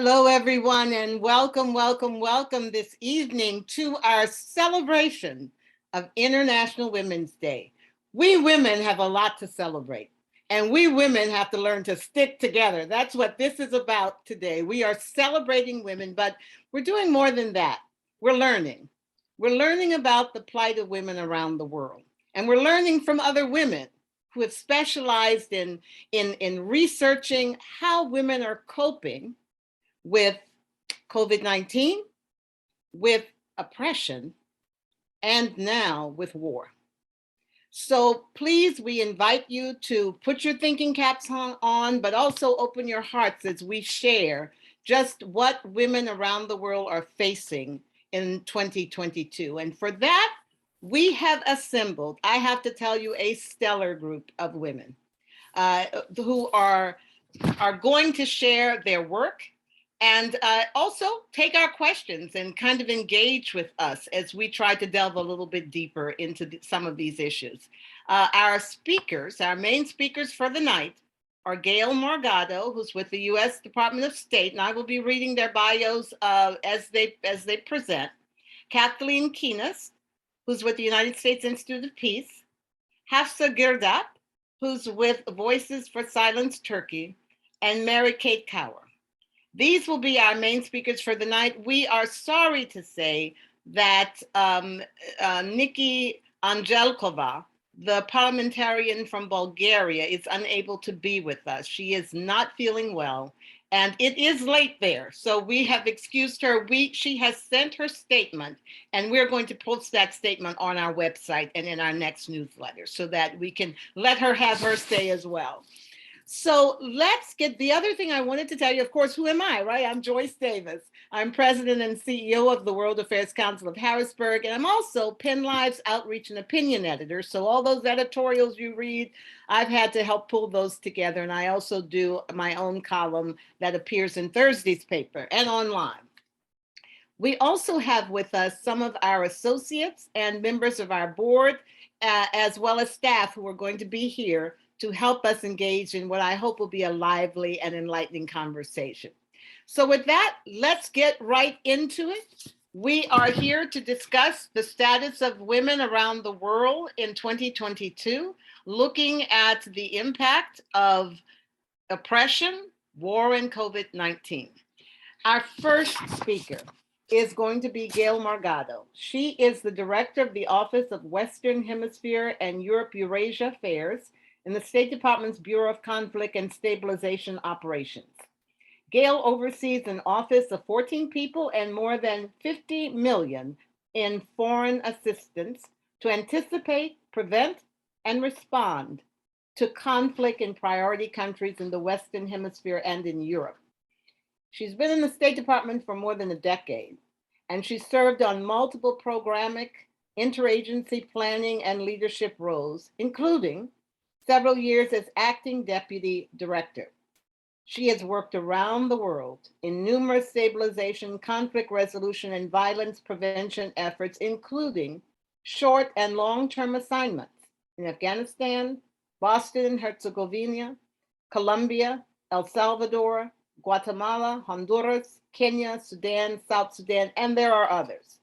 Hello, everyone, and welcome, welcome, welcome this evening to our celebration of International Women's Day. We women have a lot to celebrate, and we women have to learn to stick together. That's what this is about today. We are celebrating women, but we're doing more than that. We're learning. We're learning about the plight of women around the world, and we're learning from other women who have specialized in researching how women are coping with COVID-19, with oppression, and now with war. So please, we invite you to put your thinking caps on, but also open your hearts as we share just what women around the world are facing in 2022. And for that, we have assembled, I have to tell you, a stellar group of women who are going to share their work and also take our questions and kind of engage with us as we try to delve a little bit deeper into some of these issues. Our speakers, our main speakers for the night, are Gail Morgado, who's with the U.S. Department of State, and I will be reading their bios as they present. Kathleen Keenest, who's with the United States Institute of Peace. Hafsa Girdap, who's with Voices for Silence Turkey, and Mary Kate Cower. These will be our main speakers for the night. We are sorry to say that Nikki Angelkova, the parliamentarian from Bulgaria, is unable to be with us. She is not feeling well, and it is late there. So we have excused her. She has sent her statement, and we're going to post that statement on our website and in our next newsletter so that we can let her have her say as well. So let's get the other thing I wanted to tell you. Of course, who am I, right? I'm Joyce Davis. I'm president and CEO of the World Affairs Council of Harrisburg, and I'm also Penn Live's outreach and opinion editor. So all those editorials you read, I've had to help pull those together. And I also do my own column that appears in Thursday's paper and online. We also have with us some of our associates and members of our board, as well as staff who are going to be here to help us engage in what I hope will be a lively and enlightening conversation. So with that, let's get right into it. We are here to discuss the status of women around the world in 2022, looking at the impact of oppression, war, and COVID-19. Our first speaker is going to be Gail Morgado. She is the director of the Office of Western Hemisphere and Europe-Eurasia Affairs in the State Department's Bureau of Conflict and Stabilization Operations. Gail oversees an office of 14 people and more than 50 million in foreign assistance to anticipate, prevent, and respond to conflict in priority countries in the Western Hemisphere and in Europe. She's been in the State Department for more than a decade, and she served on multiple programmatic, interagency planning, and leadership roles, including several years as acting deputy director. She has worked around the world in numerous stabilization, conflict resolution, and violence prevention efforts, including short and long-term assignments in Afghanistan, Bosnia and Herzegovina, Colombia, El Salvador, Guatemala, Honduras, Kenya, Sudan, South Sudan, and there are others.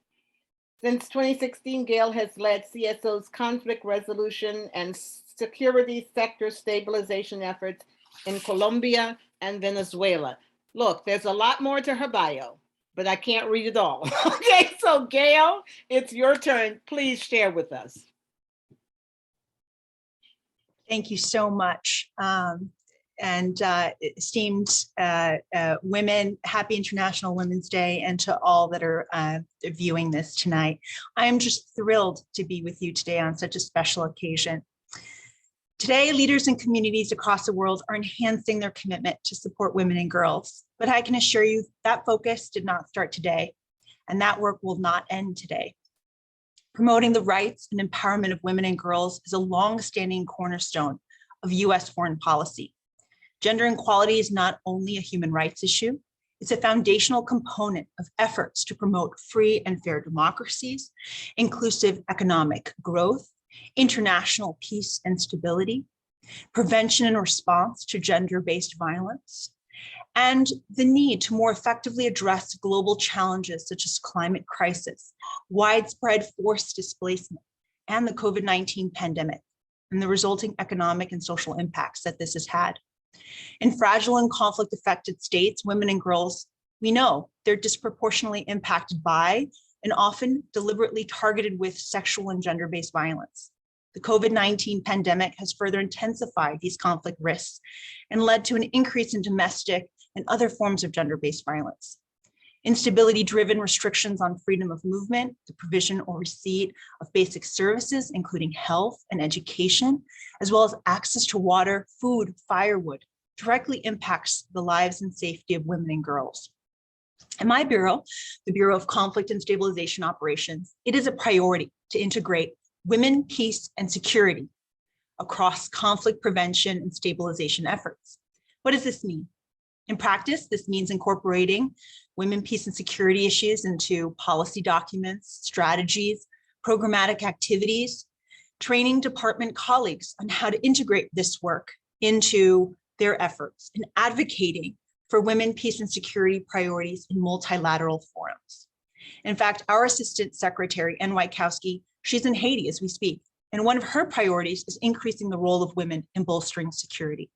Since 2016, Gail has led CSO's conflict resolution and security sector stabilization efforts in Colombia and Venezuela. Look, there's a lot more to her bio, but I can't read it all. Okay, so Gail, it's your turn. Please share with us. Thank you so much. Esteemed women, happy International Women's Day, and to all that are viewing this tonight. I am just thrilled to be with you today on such a special occasion. Today, leaders in communities across the world are enhancing their commitment to support women and girls, but I can assure you that focus did not start today, and that work will not end today. Promoting the rights and empowerment of women and girls is a long-standing cornerstone of U.S. foreign policy. Gender equality is not only a human rights issue, it's a foundational component of efforts to promote free and fair democracies, inclusive economic growth, international peace and stability, prevention and response to gender-based violence, and the need to more effectively address global challenges such as climate crisis, widespread forced displacement, and the COVID-19 pandemic, and the resulting economic and social impacts that this has had. In fragile and conflict-affected states, women and girls, we know they're disproportionately impacted by and often deliberately targeted with sexual and gender-based violence. The COVID-19 pandemic has further intensified these conflict risks and led to an increase in domestic and other forms of gender-based violence. Instability-driven restrictions on freedom of movement, the provision or receipt of basic services, including health and education, as well as access to water, food, firewood, directly impacts the lives and safety of women and girls. In my bureau, the Bureau of Conflict and Stabilization Operations, it is a priority to integrate women, peace, and security across conflict prevention and stabilization efforts. What does this mean? In practice, this means incorporating women, peace, and security issues into policy documents, strategies, programmatic activities, training department colleagues on how to integrate this work into their efforts, and advocating for women, peace, and security priorities in multilateral forums. In fact, our Assistant Secretary, Ann Wieckowski, she's in Haiti as we speak, and one of her priorities is increasing the role of women in bolstering security.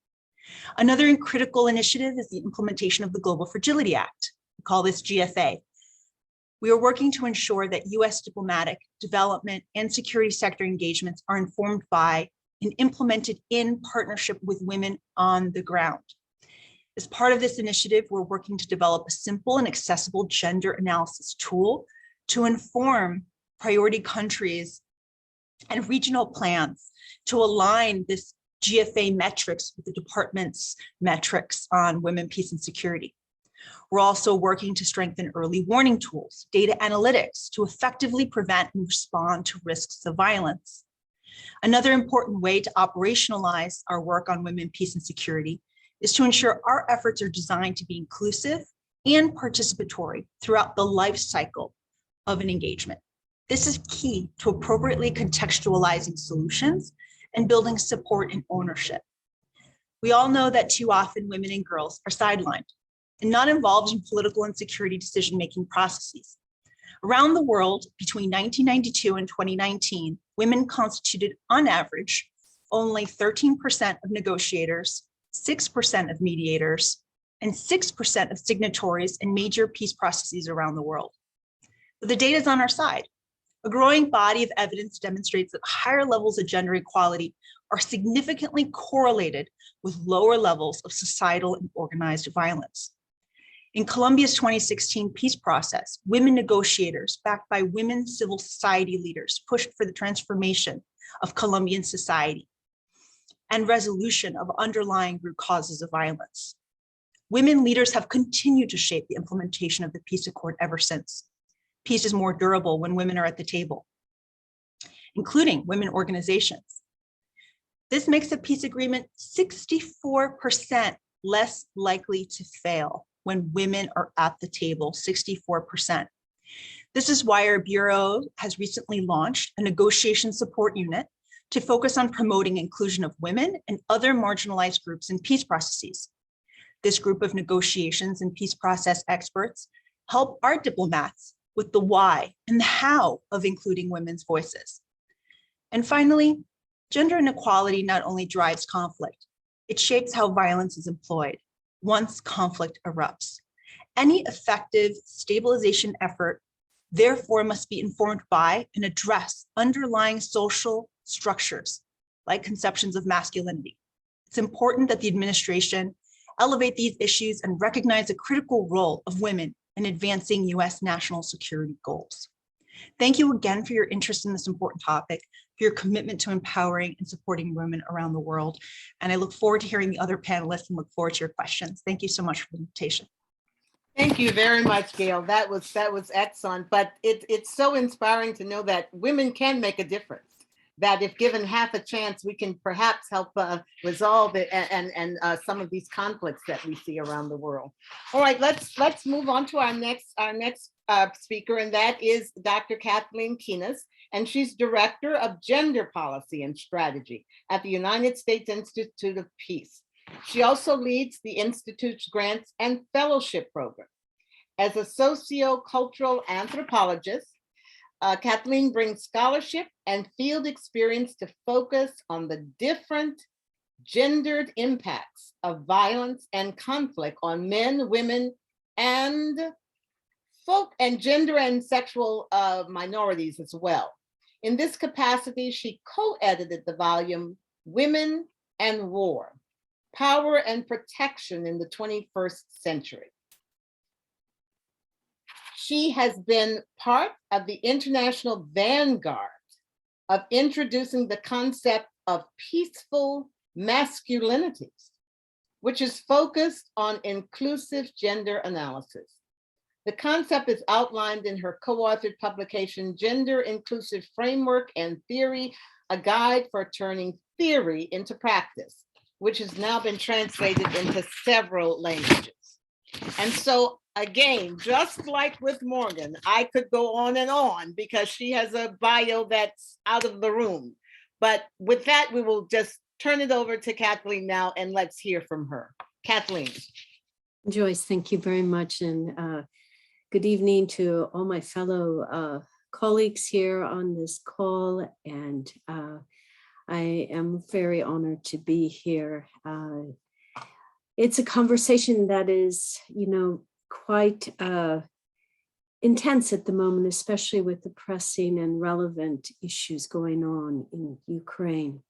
Another critical initiative is the implementation of the Global Fragility Act. We call this GFA. We are working to ensure that US diplomatic, development, and security sector engagements are informed by and implemented in partnership with women on the ground. As part of this initiative, we're working to develop a simple and accessible gender analysis tool to inform priority countries and regional plans to align this GFA metrics with the department's metrics on women, peace, and security. We're also working to strengthen early warning tools, data analytics to effectively prevent and respond to risks of violence. Another important way to operationalize our work on women, peace, and security is to ensure our efforts are designed to be inclusive and participatory throughout the life cycle of an engagement. This is key to appropriately contextualizing solutions and building support and ownership. We all know that too often women and girls are sidelined and not involved in political and security decision-making processes. Around the world, between 1992 and 2019, women constituted, on average, only 13% of negotiators, 6% of mediators, and 6% of signatories in major peace processes around the world. But the data is on our side. A growing body of evidence demonstrates that higher levels of gender equality are significantly correlated with lower levels of societal and organized violence. In Colombia's 2016 peace process, women negotiators backed by women civil society leaders pushed for the transformation of Colombian society and resolution of underlying root causes of violence. Women leaders have continued to shape the implementation of the peace accord ever since. Peace is more durable when women are at the table, including women organizations. This makes a peace agreement 64% less likely to fail when women are at the table, 64%. This is why our Bureau has recently launched a negotiation support unit to focus on promoting inclusion of women and other marginalized groups in peace processes. This group of negotiations and peace process experts help our diplomats with the why and the how of including women's voices. And finally, gender inequality not only drives conflict, it shapes how violence is employed once conflict erupts. Any effective stabilization effort, therefore, must be informed by and address underlying social structures like conceptions of masculinity. It's important that the administration elevate these issues and recognize the critical role of women in advancing US national security goals. Thank you again for your interest in this important topic, for your commitment to empowering and supporting women around the world. And I look forward to hearing the other panelists and look forward to your questions. Thank you so much for the invitation. Thank you very much, Gail. That was excellent. But it's so inspiring to know that women can make a difference. That if given half a chance, we can perhaps help resolve it and some of these conflicts that we see around the world. All right, let's move on to our next speaker, and that is Dr. Kathleen Keenest, and she's Director of Gender Policy and Strategy at the United States Institute of Peace. She also leads the Institute's grants and fellowship program. As a socio-cultural anthropologist, Kathleen brings scholarship and field experience to focus on the different gendered impacts of violence and conflict on men, women, and folk and gender and sexual minorities as well. In this capacity, she co-edited the volume Women and War, Power and Protection in the 21st Century. She has been part of the international vanguard of introducing the concept of peaceful masculinities, which is focused on inclusive gender analysis. The concept is outlined in her co-authored publication, Gender Inclusive Framework and Theory, a guide for turning theory into practice, which has now been translated into several languages. And so again, just like with Morgan, I could go on because she has a bio that's out of the room. But with that, we will just turn it over to Kathleen now and let's hear from her. Kathleen. Joyce, thank you very much. And good evening to all my fellow colleagues here on this call. And I am very honored to be here. It's a conversation that is, quite intense at the moment, especially with the pressing and relevant issues going on in Ukraine.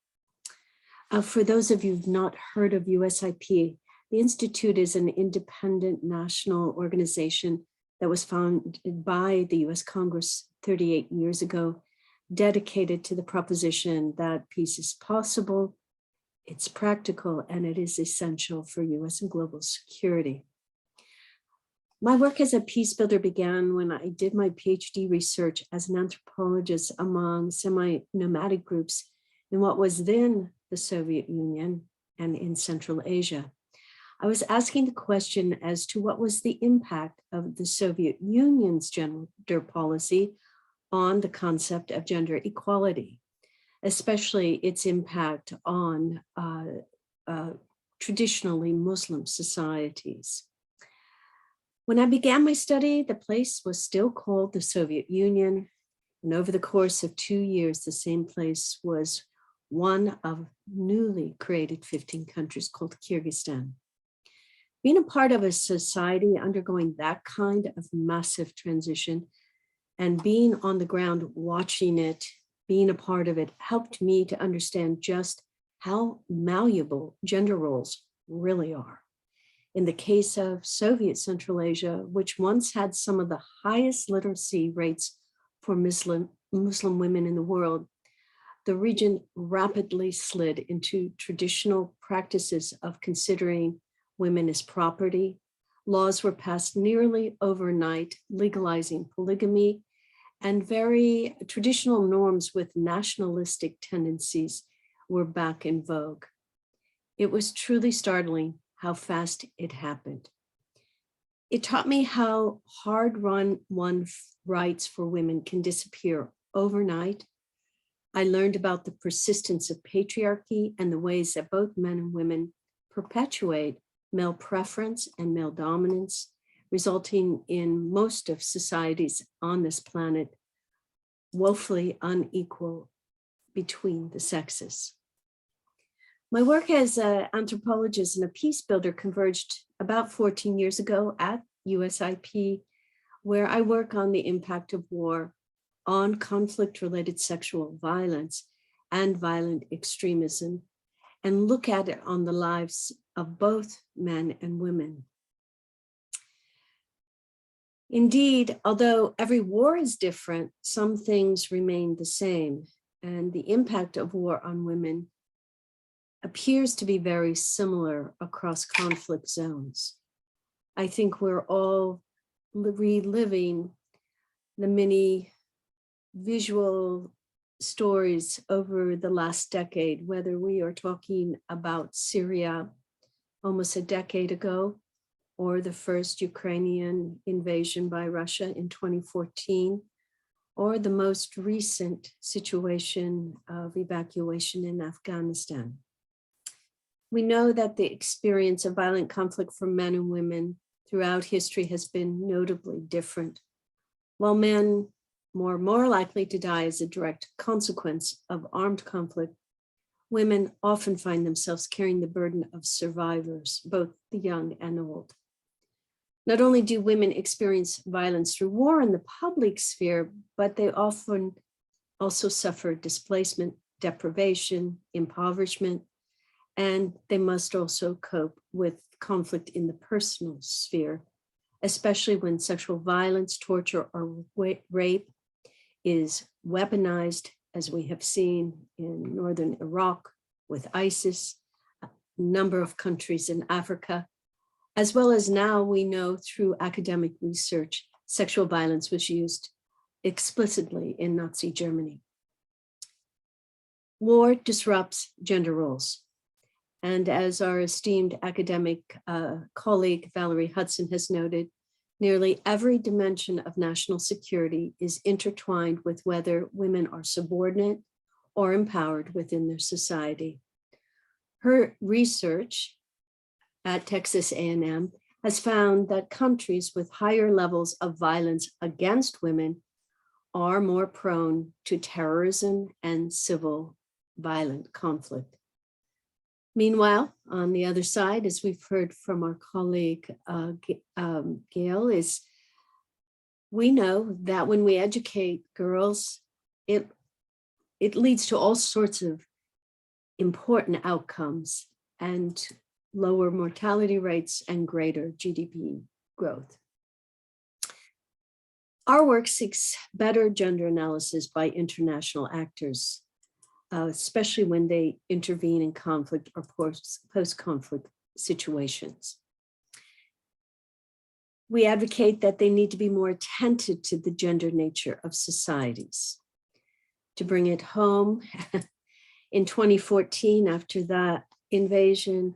For those of you who've not heard of USIP, the Institute is an independent national organization that was founded by the US Congress 38 years ago, dedicated to the proposition that peace is possible, it's practical, and it is essential for US and global security. My work as a peace builder began when I did my PhD research as an anthropologist among semi-nomadic groups in what was then the Soviet Union and in Central Asia. I was asking the question as to what was the impact of the Soviet Union's gender policy on the concept of gender equality, especially its impact on traditionally Muslim societies. When I began my study, the place was still called the Soviet Union, and over the course of 2 years, the same place was one of newly created 15 countries called Kyrgyzstan. Being a part of a society undergoing that kind of massive transition and being on the ground watching it, being a part of it, helped me to understand just how malleable gender roles really are. In the case of Soviet Central Asia, which once had some of the highest literacy rates for Muslim women in the world, the region rapidly slid into traditional practices of considering women as property. Laws were passed nearly overnight, legalizing polygamy, and very traditional norms with nationalistic tendencies were back in vogue. It was truly startling how fast it happened. It taught me how hard-won rights for women can disappear overnight. I learned about the persistence of patriarchy and the ways that both men and women perpetuate male preference and male dominance, resulting in most of societies on this planet woefully unequal between the sexes. My work as an anthropologist and a peace builder converged about 14 years ago at USIP, where I work on the impact of war on conflict-related sexual violence and violent extremism, and look at it on the lives of both men and women. Indeed, although every war is different, some things remain the same, and the impact of war on women appears to be very similar across conflict zones. I think we're all reliving the many visual stories over the last decade, whether we are talking about Syria almost a decade ago, or the first Ukrainian invasion by Russia in 2014, or the most recent situation of evacuation in Afghanistan. we know that the experience of violent conflict for men and women throughout history has been notably different. While men are more likely to die as a direct consequence of armed conflict, women often find themselves carrying the burden of survivors, both the young and old. Not only do women experience violence through war in the public sphere, but they often also suffer displacement, deprivation, impoverishment, and they must also cope with conflict in the personal sphere, especially when sexual violence, torture, or rape is weaponized, as we have seen in northern Iraq with ISIS, a number of countries in Africa, as well as now we know through academic research, sexual violence was used explicitly in Nazi Germany. War disrupts gender roles. And as our esteemed academic colleague, Valerie Hudson, has noted, nearly every dimension of national security is intertwined with whether women are subordinate or empowered within their society. Her research at Texas A&M has found that countries with higher levels of violence against women are more prone to terrorism and civil violent conflict. Meanwhile, on the other side, as we've heard from our colleague Gail, is we know that when we educate girls, it leads to all sorts of important outcomes and lower mortality rates and greater GDP growth. Our work seeks better gender analysis by international actors, especially when they intervene in conflict or post-conflict situations. We advocate that they need to be more attentive to the gender nature of societies. To bring it home, in 2014, after that invasion,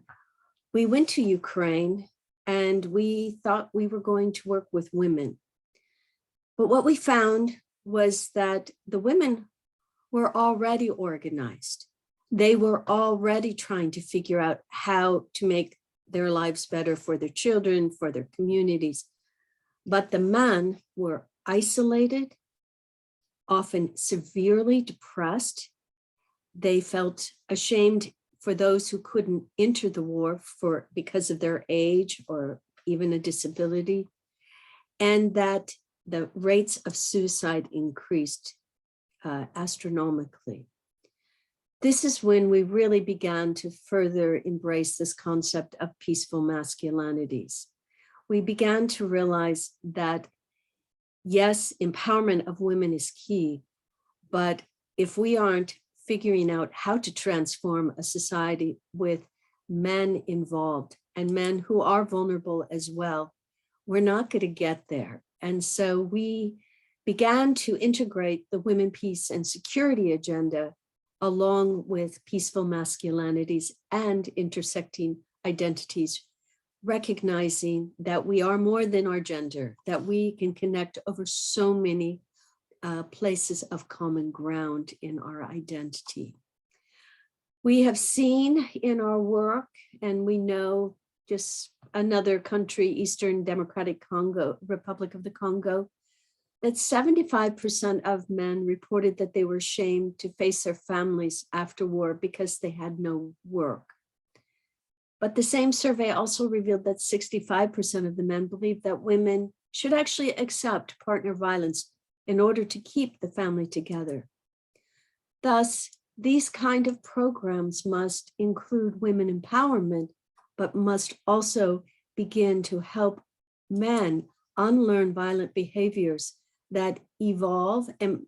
we went to Ukraine and we thought we were going to work with women. But what we found was that the women were already organized. They were already trying to figure out how to make their lives better for their children, for their communities. But the men were isolated, often severely depressed. They felt ashamed for those who couldn't enter the war because of their age or even a disability, and that the rates of suicide increased astronomically. This is when we really began to further embrace this concept of peaceful masculinities. We began to realize that, yes, empowerment of women is key, but if we aren't figuring out how to transform a society with men involved and men who are vulnerable as well, we're not going to get there. And so we began to integrate the women, peace, and security agenda along with peaceful masculinities and intersecting identities, recognizing that we are more than our gender, that we can connect over so many places of common ground in our identity. We have seen in our work, and we know just another country, Eastern Democratic Congo, Republic of the Congo, that 75% of men reported that they were ashamed to face their families after war because they had no work. But the same survey also revealed that 65% of the men believed that women should actually accept partner violence in order to keep the family together. Thus, these kind of programs must include women empowerment, but must also begin to help men unlearn violent behaviors that evolve and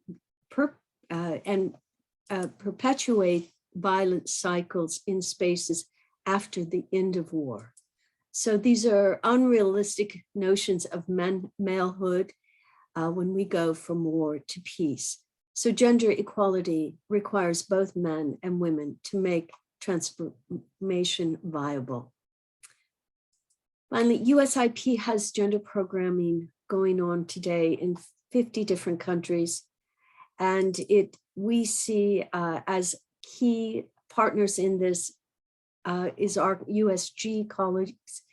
perpetuate violent cycles in spaces after the end of war. So these are unrealistic notions of malehood when we go from war to peace. So gender equality requires both men and women to make transformation viable. Finally, USIP has gender programming going on today in 50 different countries. And we see as key partners in this is our USG colleagues,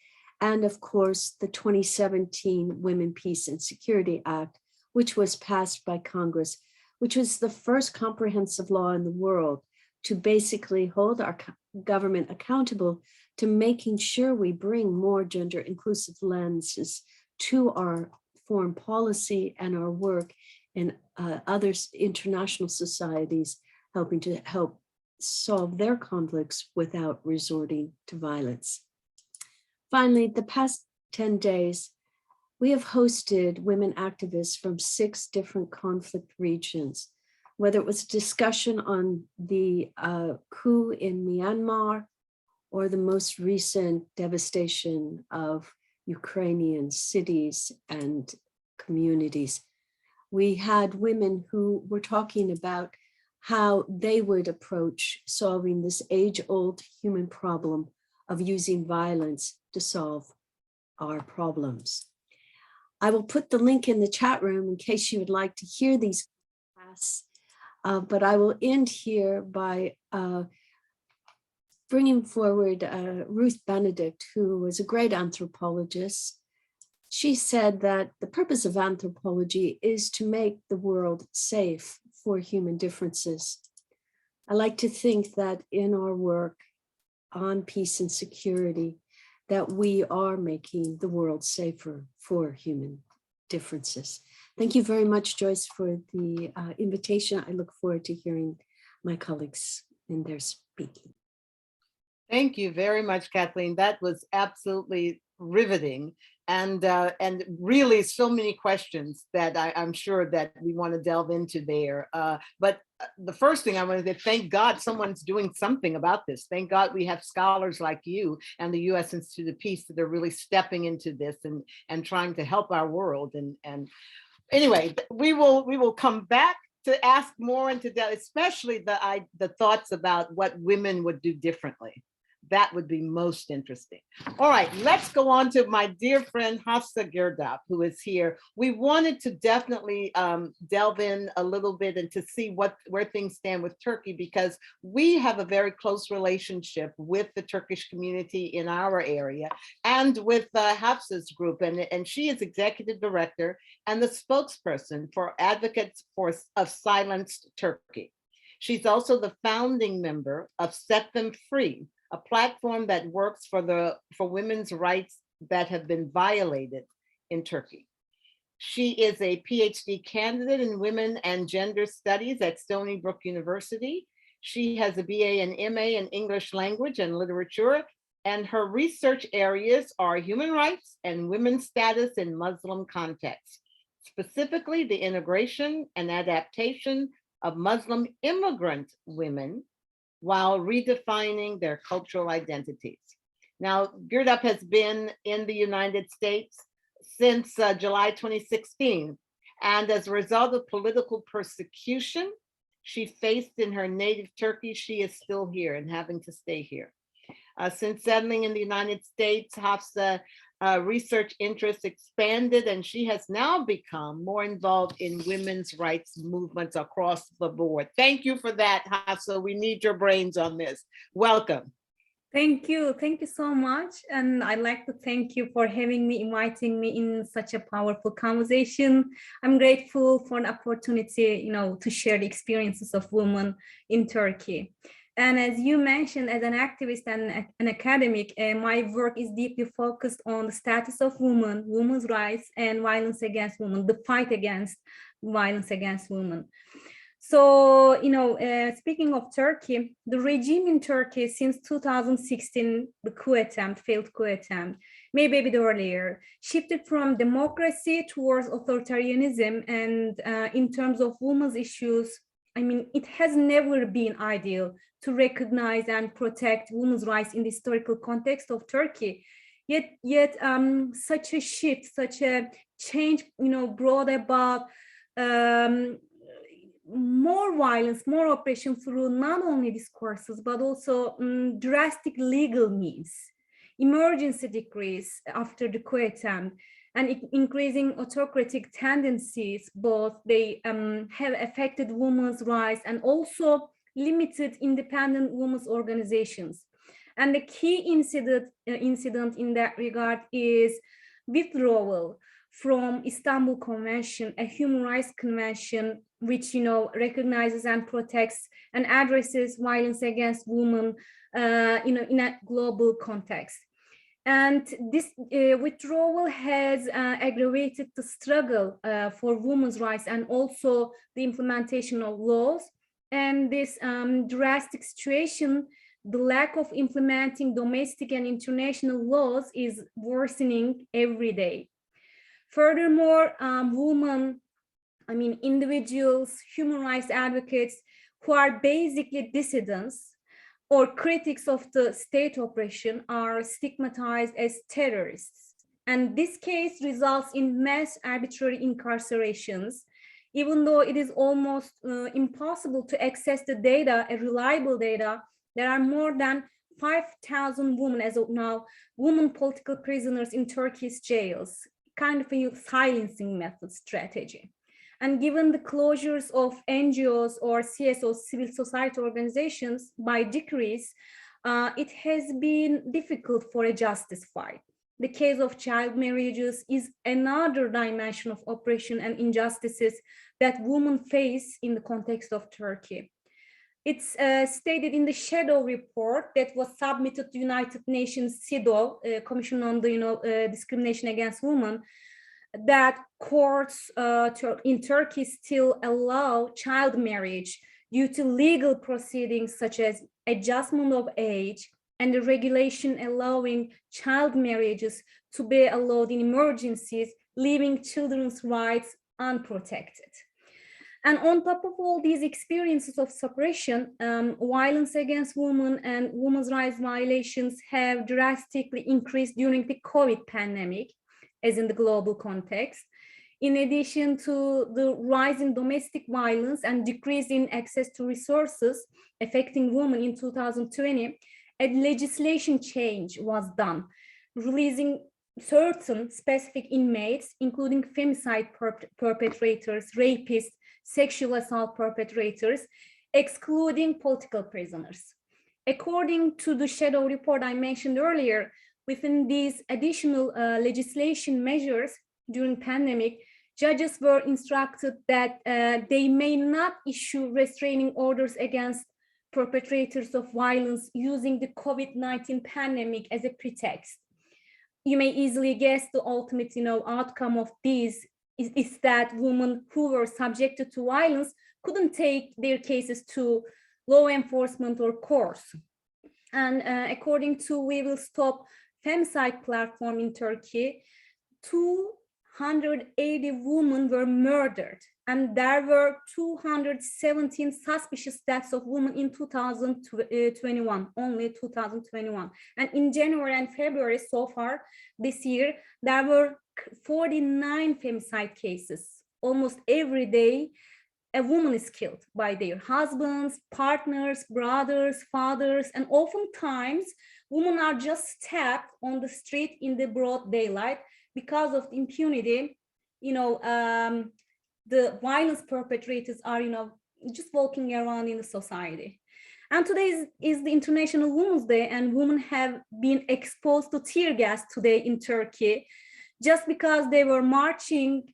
and of course, the 2017 Women, Peace and Security Act, which was passed by Congress, which was the first comprehensive law in the world to basically hold our government accountable to making sure we bring more gender inclusive lenses to our foreign policy and our work in other international societies, helping to help solve their conflicts without resorting to violence. Finally, the past 10 days, we have hosted women activists from 6 different conflict regions, whether it was discussion on the coup in Myanmar or the most recent devastation of Ukrainian cities and communities. We had women who were talking about how they would approach solving this age-old human problem of using violence to solve our problems. I will put the link in the chat room in case you would like to hear these class, but I will end here by bringing forward Ruth Benedict, who was a great anthropologist. She said that the purpose of anthropology is to make the world safe for human differences. I like to think that in our work on peace and security, that we are making the world safer for human differences. Thank you very much, Joyce, for the invitation. I look forward to hearing my colleagues in their speaking. Thank you very much, Kathleen. That was absolutely riveting, and really so many questions that I'm sure that we want to delve into there. But the first thing I wanted to thank God someone's doing something about this. Thank God we have scholars like you and the U.S. Institute of Peace that are really stepping into this and trying to help our world. And anyway, we will come back to ask more into that, especially the thoughts about what women would do differently. That would be most interesting. All right, let's go on to my dear friend Hafsa Girdap, who is here. We wanted to definitely delve in a little bit and to see where things stand with Turkey, because we have a very close relationship with the Turkish community in our area and with Hafsa's group, and she is executive director and the spokesperson for Advocates of Silenced Turkey. She's also the founding member of Set Them Free, a platform that works for women's rights that have been violated in Turkey. She is a PhD candidate in women and gender studies at Stony Brook University. She has a BA and MA in English language and literature, and her research areas are human rights and women's status in Muslim contexts, specifically the integration and adaptation of Muslim immigrant women while redefining their cultural identities. Now, Girdap has been in the United States since July 2016, and as a result of political persecution she faced in her native Turkey, she is still here and having to stay here. Since settling in the United States, Hafsa research interests expanded, and she has now become more involved in women's rights movements across the board. Thank you for that, Hafsa. We need your brains on this. Welcome. Thank you so much. And I'd like to thank you for having me, inviting me in such a powerful conversation. I'm grateful for an opportunity, to share the experiences of women in Turkey. And as you mentioned, as an activist and an academic, my work is deeply focused on the status of women, women's rights, and violence against women, the fight against violence against women. So, speaking of Turkey, the regime in Turkey since 2016, the failed coup attempt, maybe a bit earlier, shifted from democracy towards authoritarianism. And in terms of women's issues, it has never been ideal to recognize and protect women's rights in the historical context of Turkey. Yet such a shift, such a change, brought about more violence, more oppression through not only discourses, but also drastic legal means, emergency decrees after the coup attempt, and increasing autocratic tendencies. Both they have affected women's rights and also limited independent women's organizations. And the key incident in that regard is withdrawal from Istanbul Convention, a human rights convention which recognizes and protects and addresses violence against women in a global context. And this withdrawal has aggravated the struggle for women's rights and also the implementation of laws. And this drastic situation, the lack of implementing domestic and international laws, is worsening every day. Furthermore, individuals, human rights advocates who are basically dissidents or critics of the state oppression are stigmatized as terrorists. And this case results in mass arbitrary incarcerations, even though it is almost impossible to access the data, reliable data. There are more than 5,000 women as of now, women political prisoners in Turkey's jails, kind of a silencing method strategy. And given the closures of NGOs or CSOs, civil society organizations, by decrees, it has been difficult for a justice fight. The case of child marriages is another dimension of oppression and injustices that women face in the context of Turkey. It's stated in the shadow report that was submitted to United Nations CEDAW, Commission on the Discrimination Against Women, that courts in Turkey still allow child marriage due to legal proceedings such as adjustment of age and the regulation allowing child marriages to be allowed in emergencies, leaving children's rights unprotected. And on top of all these experiences of suppression, violence against women and women's rights violations have drastically increased during the COVID pandemic, as in the global context. In addition to the rise in domestic violence and decrease in access to resources affecting women in 2020, a legislation change was done, releasing certain specific inmates, including femicide perpetrators, rapists, sexual assault perpetrators, excluding political prisoners. According to the shadow report I mentioned earlier, within these additional legislation measures during pandemic, judges were instructed that they may not issue restraining orders against perpetrators of violence using the COVID-19 pandemic as a pretext. You may easily guess the ultimate outcome of these is that women who were subjected to violence couldn't take their cases to law enforcement or courts. And according to We Will Stop Femicide platform in Turkey, 280 women were murdered, and there were 217 suspicious deaths of women in 2021, only 2021. And in January and February so far this year, there were 49 femicide cases. Almost every day, a woman is killed by their husbands, partners, brothers, fathers, and oftentimes women are just stabbed on the street in the broad daylight because of the impunity. The violence perpetrators are, just walking around in the society. And today is the International Women's Day, and women have been exposed to tear gas today in Turkey just because they were marching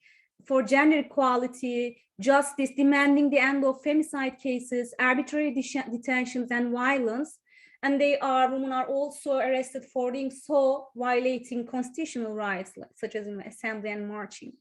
for gender equality, justice, demanding the end of femicide cases, arbitrary detentions, and violence. And women are also arrested for doing so, violating constitutional rights, such as assembly and marching.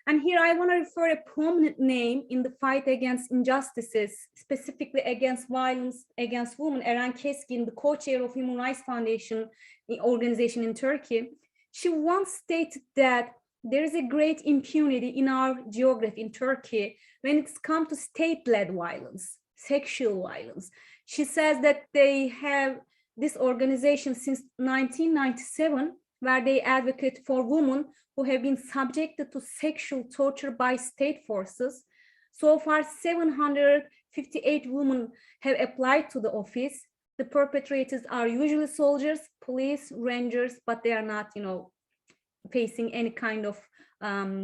And here I want to refer a prominent name in the fight against injustices, specifically against violence against women, Eren Keskin, the co-chair of Human Rights Foundation, the organization in Turkey. She once stated that there is a great impunity in our geography in Turkey when it's come to state-led violence, sexual violence. She says that they have this organization since 1997, where they advocate for women who have been subjected to sexual torture by state forces. So far, 758 women have applied to the office. The perpetrators are usually soldiers, police, rangers, but they are not, facing any kind of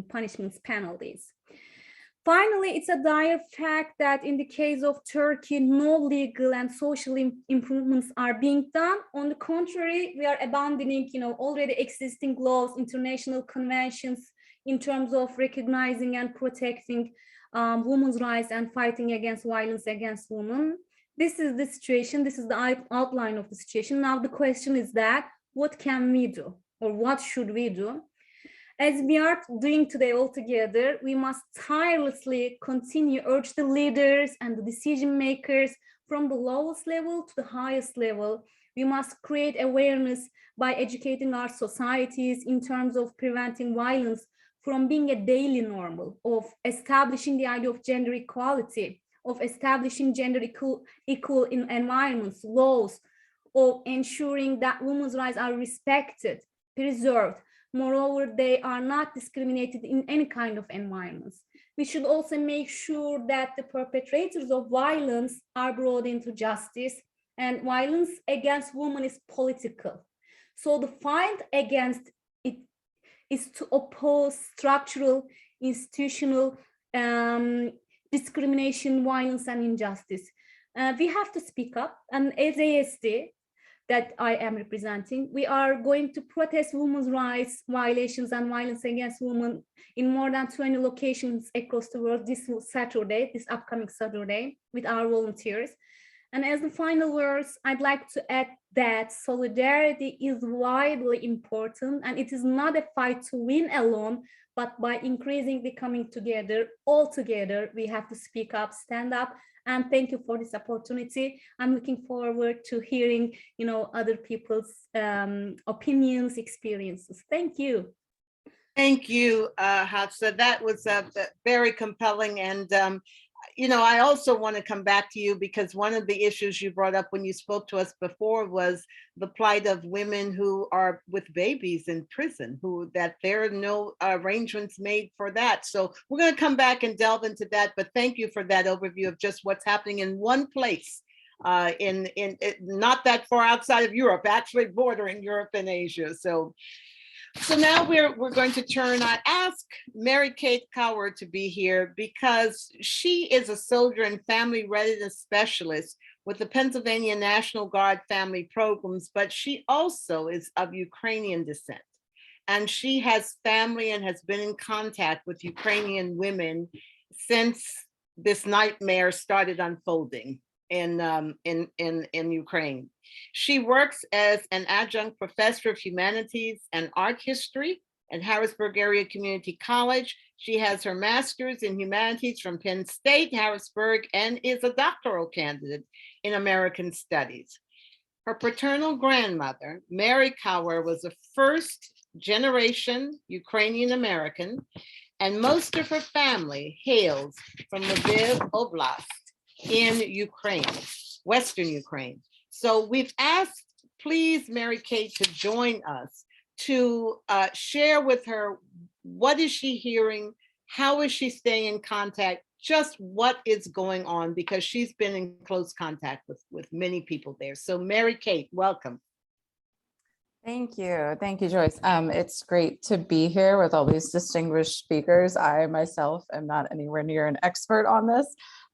punishments, penalties. Finally, it's a dire fact that in the case of Turkey, no legal and social improvements are being done. On the contrary, we are abandoning, already existing laws, international conventions in terms of recognizing and protecting women's rights and fighting against violence against women. This is the situation. This is the outline of the situation. Now, the question is that what can we do, or what should we do? As we are doing today all together, we must tirelessly continue urge the leaders and the decision makers from the lowest level to the highest level. We must create awareness by educating our societies in terms of preventing violence from being a daily normal, of establishing the idea of gender equality, of establishing gender equal in environments, laws, of ensuring that women's rights are respected, preserved. Moreover, they are not discriminated in any kind of environments. We should also make sure that the perpetrators of violence are brought into justice, and violence against women is political. So the fight against it is to oppose structural, institutional discrimination, violence, and injustice. We have to speak up, and as ASD, that I am representing, we are going to protest women's rights violations and violence against women in more than 20 locations across the world this upcoming Saturday, with our volunteers. And as the final words, I'd like to add that solidarity is widely important, and it is not a fight to win alone, but by increasingly coming together, all together, we have to speak up, stand up. And thank you for this opportunity. I'm looking forward to hearing, other people's opinions, experiences. Thank you. Thank you, Hafsa. That was very compelling. And, I also want to come back to you because one of the issues you brought up when you spoke to us before was the plight of women who are with babies in prison, that there are no arrangements made for that. So we're going to come back and delve into that. But thank you for that overview of just what's happening in one place, in not that far outside of Europe, actually bordering Europe and Asia. So now we're going to ask Mary Kate Cower to be here because she is a soldier and family readiness specialist with the Pennsylvania National Guard Family Programs, but she also is of Ukrainian descent. And she has family and has been in contact with Ukrainian women since this nightmare started unfolding in Ukraine. She works as an adjunct professor of humanities and art history at Harrisburg Area Community College. She has her master's in humanities from Penn State, Harrisburg, and is a doctoral candidate in American studies. Her paternal grandmother, Mary Cower, was a first-generation Ukrainian American, and most of her family hails from Lviv Oblast in Ukraine, Western Ukraine. So we've asked, please, Mary Kate, to join us to share with her, what is she hearing? How is she staying in contact? Just what is going on, because she's been in close contact with many people there. So Mary Kate, welcome. Thank you, Joyce. It's great to be here with all these distinguished speakers. I myself am not anywhere near an expert on this,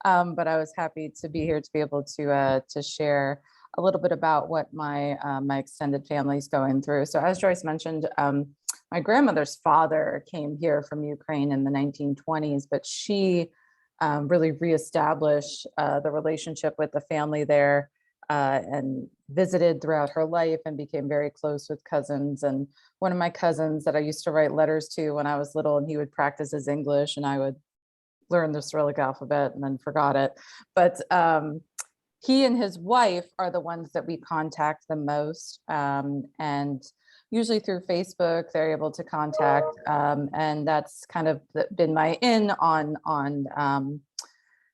but I was happy to be here to be able to share a little bit about what my extended family is going through. So as Joyce mentioned, my grandmother's father came here from Ukraine in the 1920s, but she really reestablished the relationship with the family there and visited throughout her life and became very close with cousins. And one of my cousins that I used to write letters to when I was little, and he would practice his English and I would learn the Cyrillic alphabet and then forgot it. But he and his wife are the ones that we contact the most. And usually through Facebook, they're able to contact. And that's kind of been my in on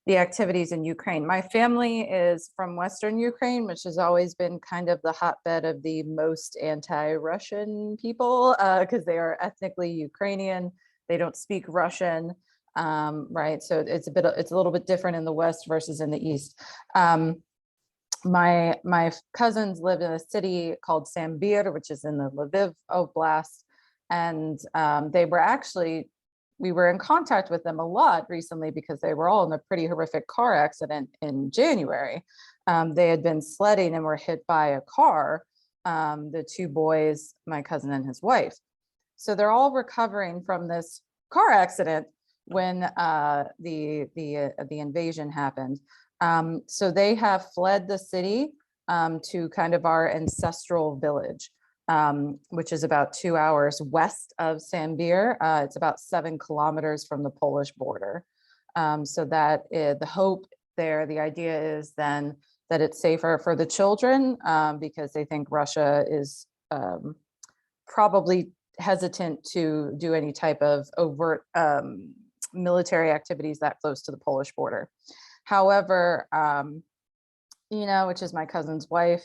the activities in Ukraine. My family is from Western Ukraine, which has always been kind of the hotbed of the most anti-Russian people, because they are ethnically Ukrainian. They don't speak Russian, right? So it's a little bit different in the West versus in the East. My cousins lived in a city called Sambir, which is in the Lviv Oblast, and they were actually we were in contact with them a lot recently because they were all in a pretty horrific car accident in January. They had been sledding and were hit by a car, the two boys, my cousin and his wife. So they're all recovering from this car accident when the invasion happened. So they have fled the city to kind of our ancestral village, which is about 2 hours west of Sambir. It's about 7 kilometers from the Polish border. So that is the hope there. The idea is then that it's safer for the children because they think Russia is probably hesitant to do any type of overt military activities that close to the Polish border. However, Ina, which is my cousin's wife,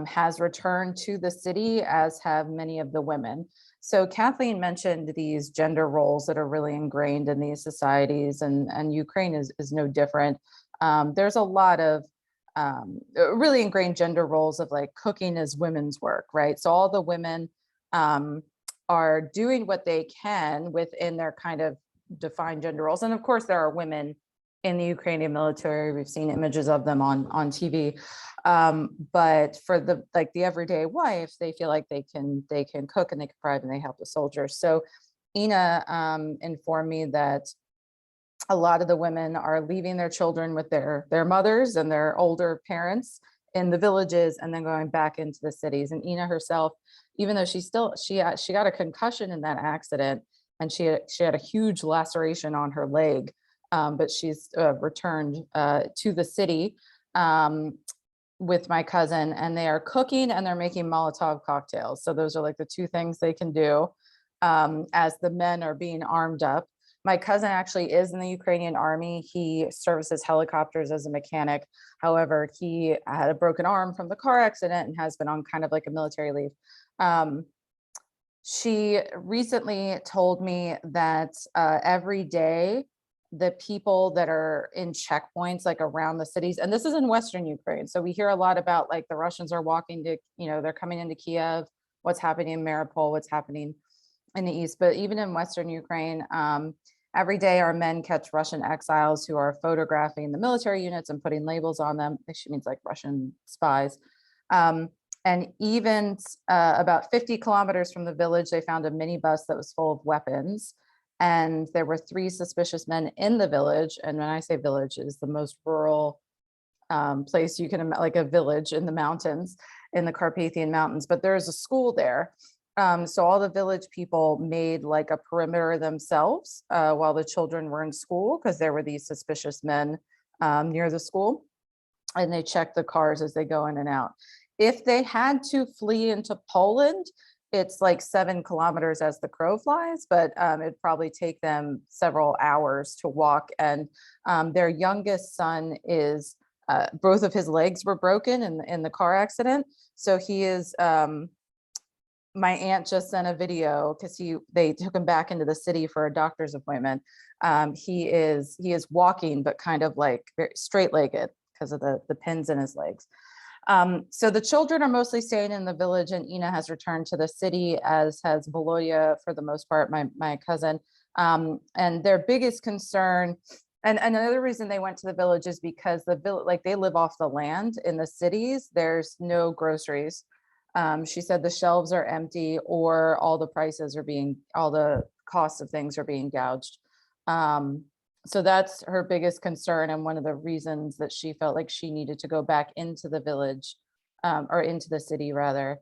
has returned to the city, as have many of the women. So Kathleen mentioned these gender roles that are really ingrained in these societies, and Ukraine is no different. There's a lot of really ingrained gender roles of like cooking as women's work, right? So all the women are doing what they can within their kind of defined gender roles. And of course, there are women in the Ukrainian military. We've seen images of them on TV. But for the everyday wife, they feel like they can cook and they can provide and they help the soldiers. So Ina informed me that a lot of the women are leaving their children with their mothers and their older parents in the villages and then going back into the cities. And Ina herself, even though she got a concussion in that accident and she had a huge laceration on her leg, but she's returned to the city with my cousin, and they are cooking and they're making Molotov cocktails. So those are like the two things they can do as the men are being armed up. My cousin actually is in the Ukrainian army. He services helicopters as a mechanic. However, he had a broken arm from the car accident and has been on kind of like a military leave. She recently told me that every day, the people that are in checkpoints like around the cities, and this is in Western Ukraine. So we hear a lot about like the Russians are walking to, they're coming into Kiev, what's happening in Mariupol, what's happening in the east. But even in Western Ukraine, every day our men catch Russian exiles who are photographing the military units and putting labels on them. She means like Russian spies. And even about 50 kilometers from the village, they found a minibus that was full of weapons. And there were 3 suspicious men in the village. And when I say village, it is the most rural place you can, like a village in the mountains, in the Carpathian Mountains. But there is a school there. So all the village people made like a perimeter themselves while the children were in school, because there were these suspicious men near the school. And they checked the cars as they go in and out. If they had to flee into Poland, it's like 7 kilometers as the crow flies, but it'd probably take them several hours to walk. And their youngest son is, both of his legs were broken in the car accident. So he is, my aunt just sent a video because they took him back into the city for a doctor's appointment. He is walking, but kind of like very straight-legged because of the pins in his legs. So the children are mostly staying in the village, and Ina has returned to the city, as has Volodya for the most part, my cousin. And their biggest concern, and another reason they went to the village is because the village, like they live off the land. In the cities, there's no groceries. She said the shelves are empty, or all the costs of things are being gouged. So that's her biggest concern, and one of the reasons that she felt like she needed to go back into the village, or into the city rather,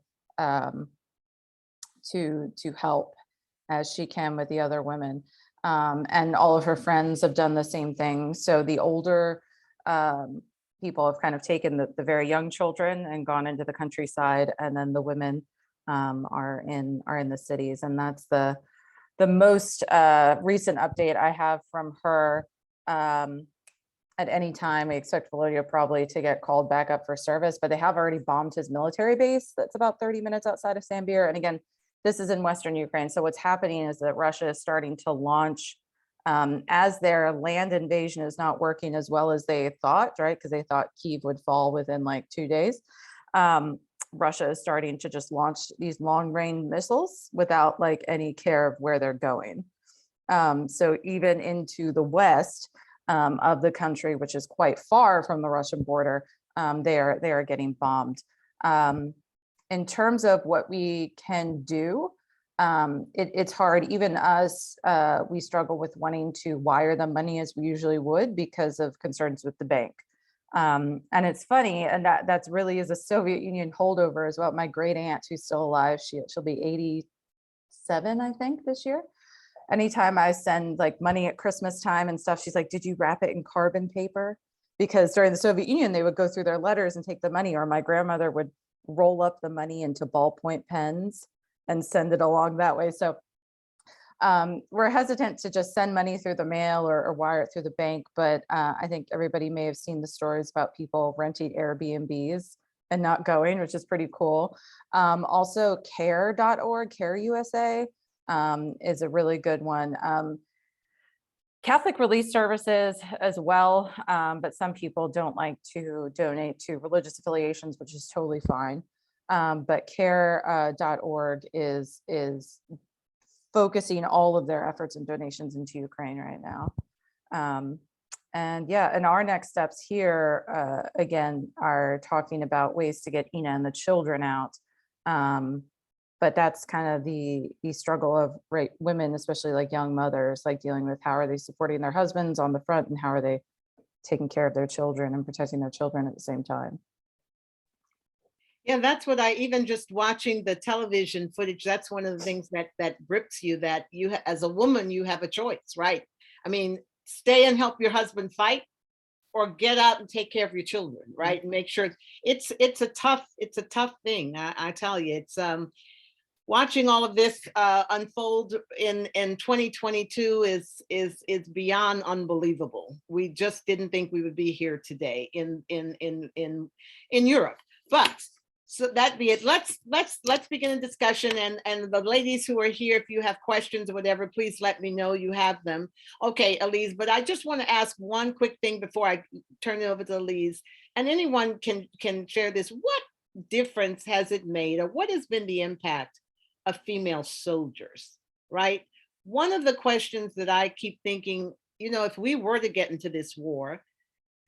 to help as she can with the other women. And all of her friends have done the same thing. So the older people have kind of taken the very young children and gone into the countryside, and then the women are in the cities, and that's the most recent update I have from her. At any time, I expect Volodya probably to get called back up for service, but they have already bombed his military base that's about 30 minutes outside of Sambir. And again, this is in Western Ukraine. So what's happening is that Russia is starting to launch, as their land invasion is not working as well as they thought, right? Because they thought Kyiv would fall within like 2 days. Russia is starting to just launch these long range missiles without like any care of where they're going. So even into the west of the country, which is quite far from the Russian border, they are getting bombed. In terms of what we can do, it's hard. Even us, we struggle with wanting to wire them money as we usually would because of concerns with the bank. And it's funny, and that's really is a Soviet Union holdover as well. My great aunt, who's still alive, she'll be 87, I think, this year. Anytime I send like money at Christmas time and stuff, she's like, did you wrap it in carbon paper? Because during the Soviet Union, they would go through their letters and take the money, or my grandmother would roll up the money into ballpoint pens and send it along that way. So we're hesitant to just send money through the mail or wire it through the bank. But I think everybody may have seen the stories about people renting Airbnbs and not going, which is pretty cool. Also care.org, Care USA is a really good one. Catholic Relief Services as well, but some people don't like to donate to religious affiliations, which is totally fine. But care.org is focusing all of their efforts and donations into Ukraine right now. And yeah, and our next steps here, again, are talking about ways to get Ina and the children out. But that's kind of the struggle of women, especially like young mothers, like dealing with how are they supporting their husbands on the front and how are they taking care of their children and protecting their children at the same time. Yeah, that's what I, even just watching the television footage, that's one of the things that grips you, that you, as a woman, you have a choice, right? I mean, stay and help your husband fight, or get out and take care of your children, right? And make sure it's a tough thing. I tell you, it's watching all of this unfold in 2022 is beyond unbelievable. We just didn't think we would be here today in Europe. But so that be it, let's begin a discussion, and the ladies who are here, if you have questions or whatever, please let me know you have them. Okay, Elise, but I just want to ask one quick thing before I turn it over to Elise, and anyone can share this. What difference has it made, or what has been the impact of female soldiers, right? One of the questions that I keep thinking, if we were to get into this war,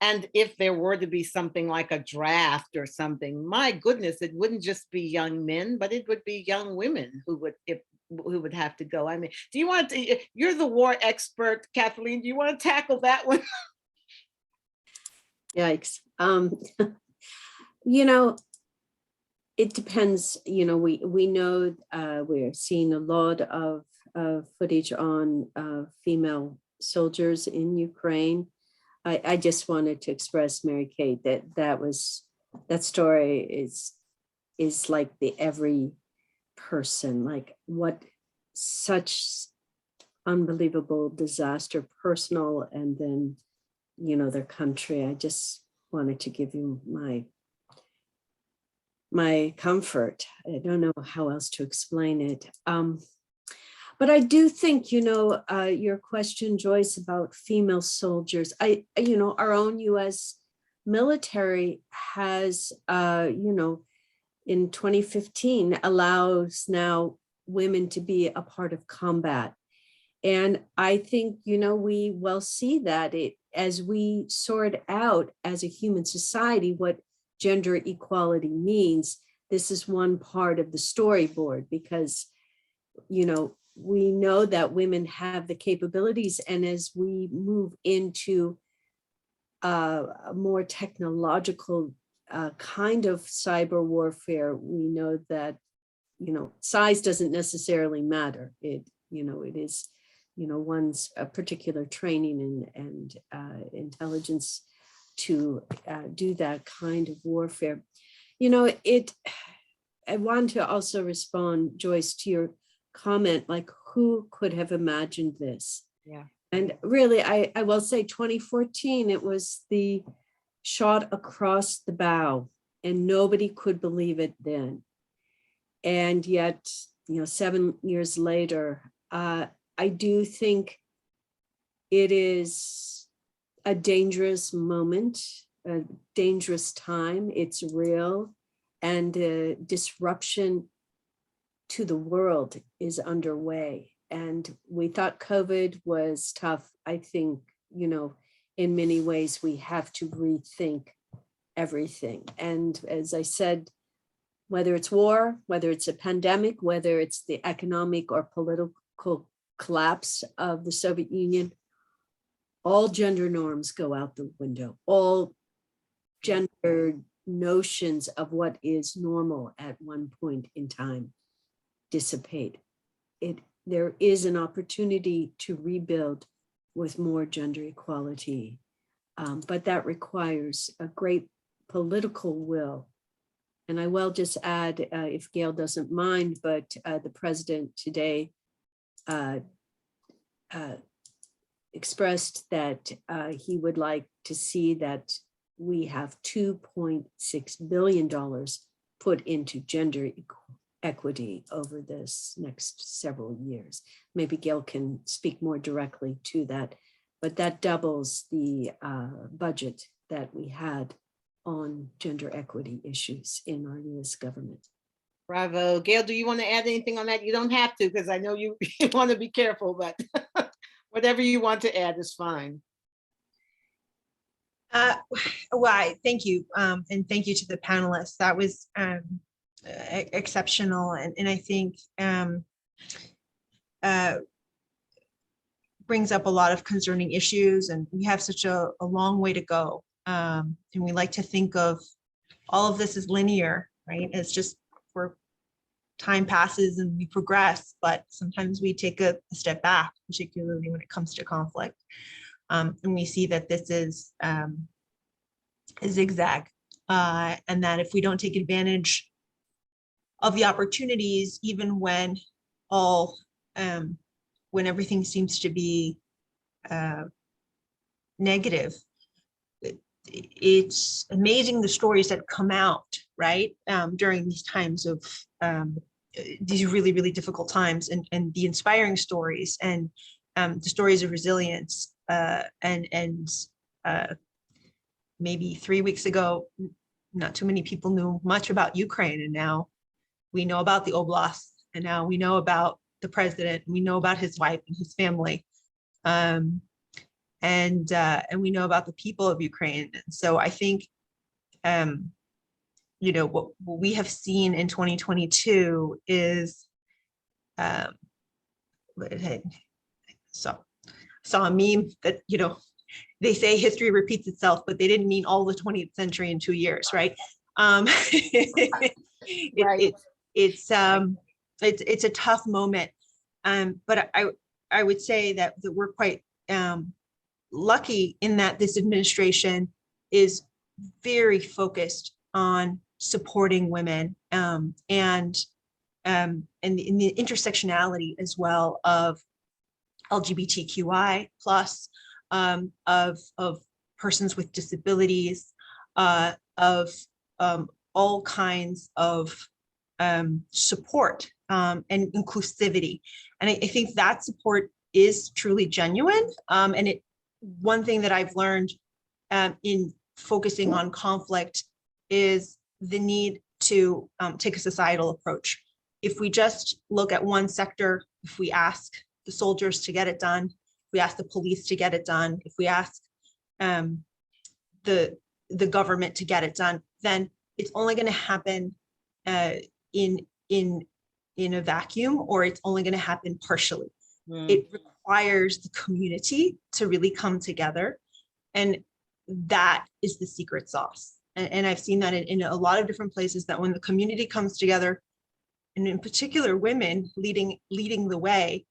and if there were to be something like a draft or something, my goodness, it wouldn't just be young men, but it would be young women who would have to go. I mean, do you want to, you're the war expert, Kathleen, do you want to tackle that one? Yikes. It depends. We know we're seeing a lot of footage on female soldiers in Ukraine. I just wanted to express, Mary Kate, that story is like the every person, like what such unbelievable disaster, personal, and then their country. I just wanted to give you my comfort. I don't know how else to explain it. But I do think, your question, Joyce, about female soldiers, our own US military has, in 2015 allows now women to be a part of combat. And I think, we will see that as we sort out as a human society what gender equality means. This is one part of the storyboard, because, we know that women have the capabilities, and as we move into a more technological kind of cyber warfare, we know that, size doesn't necessarily matter. It is, one's particular training and intelligence to do that kind of warfare. I want to also respond, Joyce, to your comment, like, who could have imagined this? Yeah. And really, I will say 2014, it was the shot across the bow, and nobody could believe it then. And yet, 7 years later, I do think it is a dangerous moment, a dangerous time. It's real, and disruption to the world is underway. And we thought COVID was tough. I think, in many ways, we have to rethink everything. And as I said, whether it's war, whether it's a pandemic, whether it's the economic or political collapse of the Soviet Union, all gender norms go out the window. All gender notions of what is normal at one point in time dissipate. There is an opportunity to rebuild with more gender equality, but that requires a great political will. And I will just add, if Gail doesn't mind, but the president today expressed that he would like to see that we have $2.6 billion put into gender equity over this next several years. Maybe Gail can speak more directly to that, but that doubles the budget that we had on gender equity issues in our US government. Bravo. Gail, do you want to add anything on that? You don't have to, because I know you want to be careful, but whatever you want to add is fine. Thank you. And thank you to the panelists. That was exceptional. And I think brings up a lot of concerning issues, and we have such a long way to go. And we like to think of all of this as linear, right? It's just where time passes and we progress, but sometimes we take a step back, particularly when it comes to conflict. And we see that this is a zigzag, and that if we don't take advantage of the opportunities, even when when everything seems to be negative, it's amazing the stories that come out, right, during these times of these really, really difficult times, and the inspiring stories, and the stories of resilience. And maybe 3 weeks ago, not too many people knew much about Ukraine, and now we know about the Oblast, and now we know about the president, and we know about his wife and his family. And we know about the people of Ukraine. And so I think, what we have seen in 2022 is, saw a meme that, they say history repeats itself, but they didn't mean all the 20th century in 2 years, right? Right. It's a tough moment. But I would say that we're quite lucky in that this administration is very focused on supporting women, and in the intersectionality as well of LGBTQI plus, of persons with disabilities, of all kinds of support and inclusivity. And I think that support is truly genuine. And one thing that I've learned in focusing on conflict is the need to take a societal approach. If we just look at one sector, if we ask the soldiers to get it done, if we ask the police to get it done, if we ask the government to get it done, then it's only going to happen in a vacuum, or it's only going to happen partially. It requires the community to really come together, and that is the secret sauce. And I've seen that in a lot of different places, that when the community comes together, and in particular women leading the way,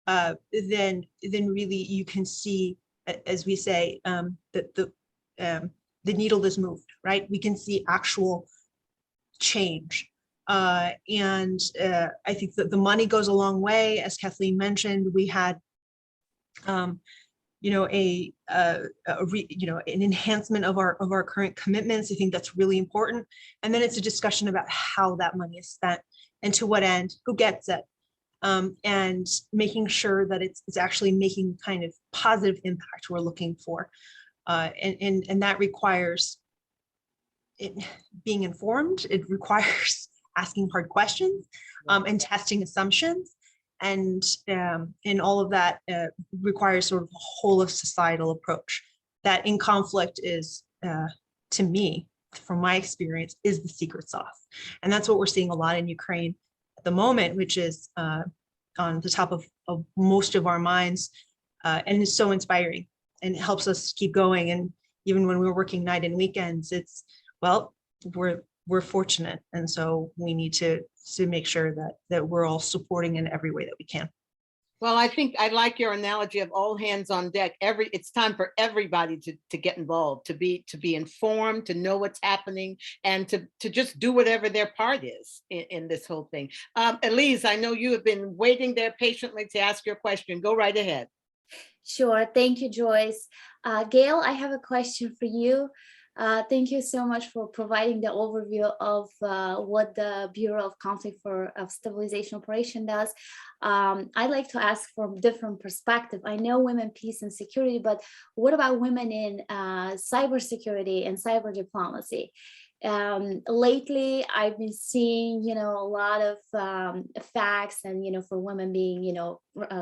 then really you can see, as we say, that the needle is moved, right? We can see actual change. And I think that the money goes a long way. As Kathleen mentioned, we had, an enhancement of our current commitments. I think that's really important. And then it's a discussion about how that money is spent and to what end, who gets it, and making sure that it's actually making kind of positive impact we're looking for. And that requires being informed. It requires asking hard questions, and testing assumptions. and all of that requires sort of a whole of societal approach. That in conflict is, to me, from my experience, is the secret sauce. And that's what we're seeing a lot in Ukraine at the moment, which is on the top of most of our minds, and is so inspiring and it helps us keep going. And even when we're working night and weekends, it's, well, we're fortunate. And so we need to make sure that we're all supporting in every way that we can. Well, I think I like your analogy of all hands on deck. It's time for everybody to get involved, to be informed, to know what's happening, and to just do whatever their part is in this whole thing. Elise, I know you have been waiting there patiently to ask your question. Go right ahead. Sure. Thank you, Joyce. Gail, I have a question for you. Thank you so much for providing the overview of what the Bureau of Conflict of Stabilization Operation does. I'd like to ask from different perspective. I know women, peace and security, but what about women in cybersecurity and cyber diplomacy? Lately, I've been seeing, a lot of facts and, for women being,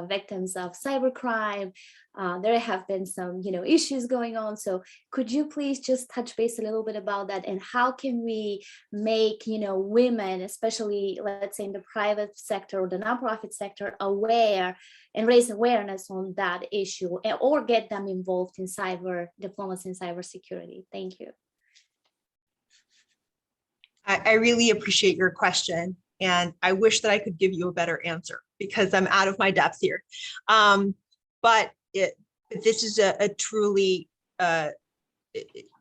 victims of cybercrime. There have been some, issues going on. So could you please just touch base a little bit about that, and how can we make, women, especially let's say in the private sector or the nonprofit sector, aware and raise awareness on that issue, or get them involved in cyber diplomacy and cybersecurity? Thank you. I really appreciate your question, and I wish that I could give you a better answer because I'm out of my depth here. But this is a truly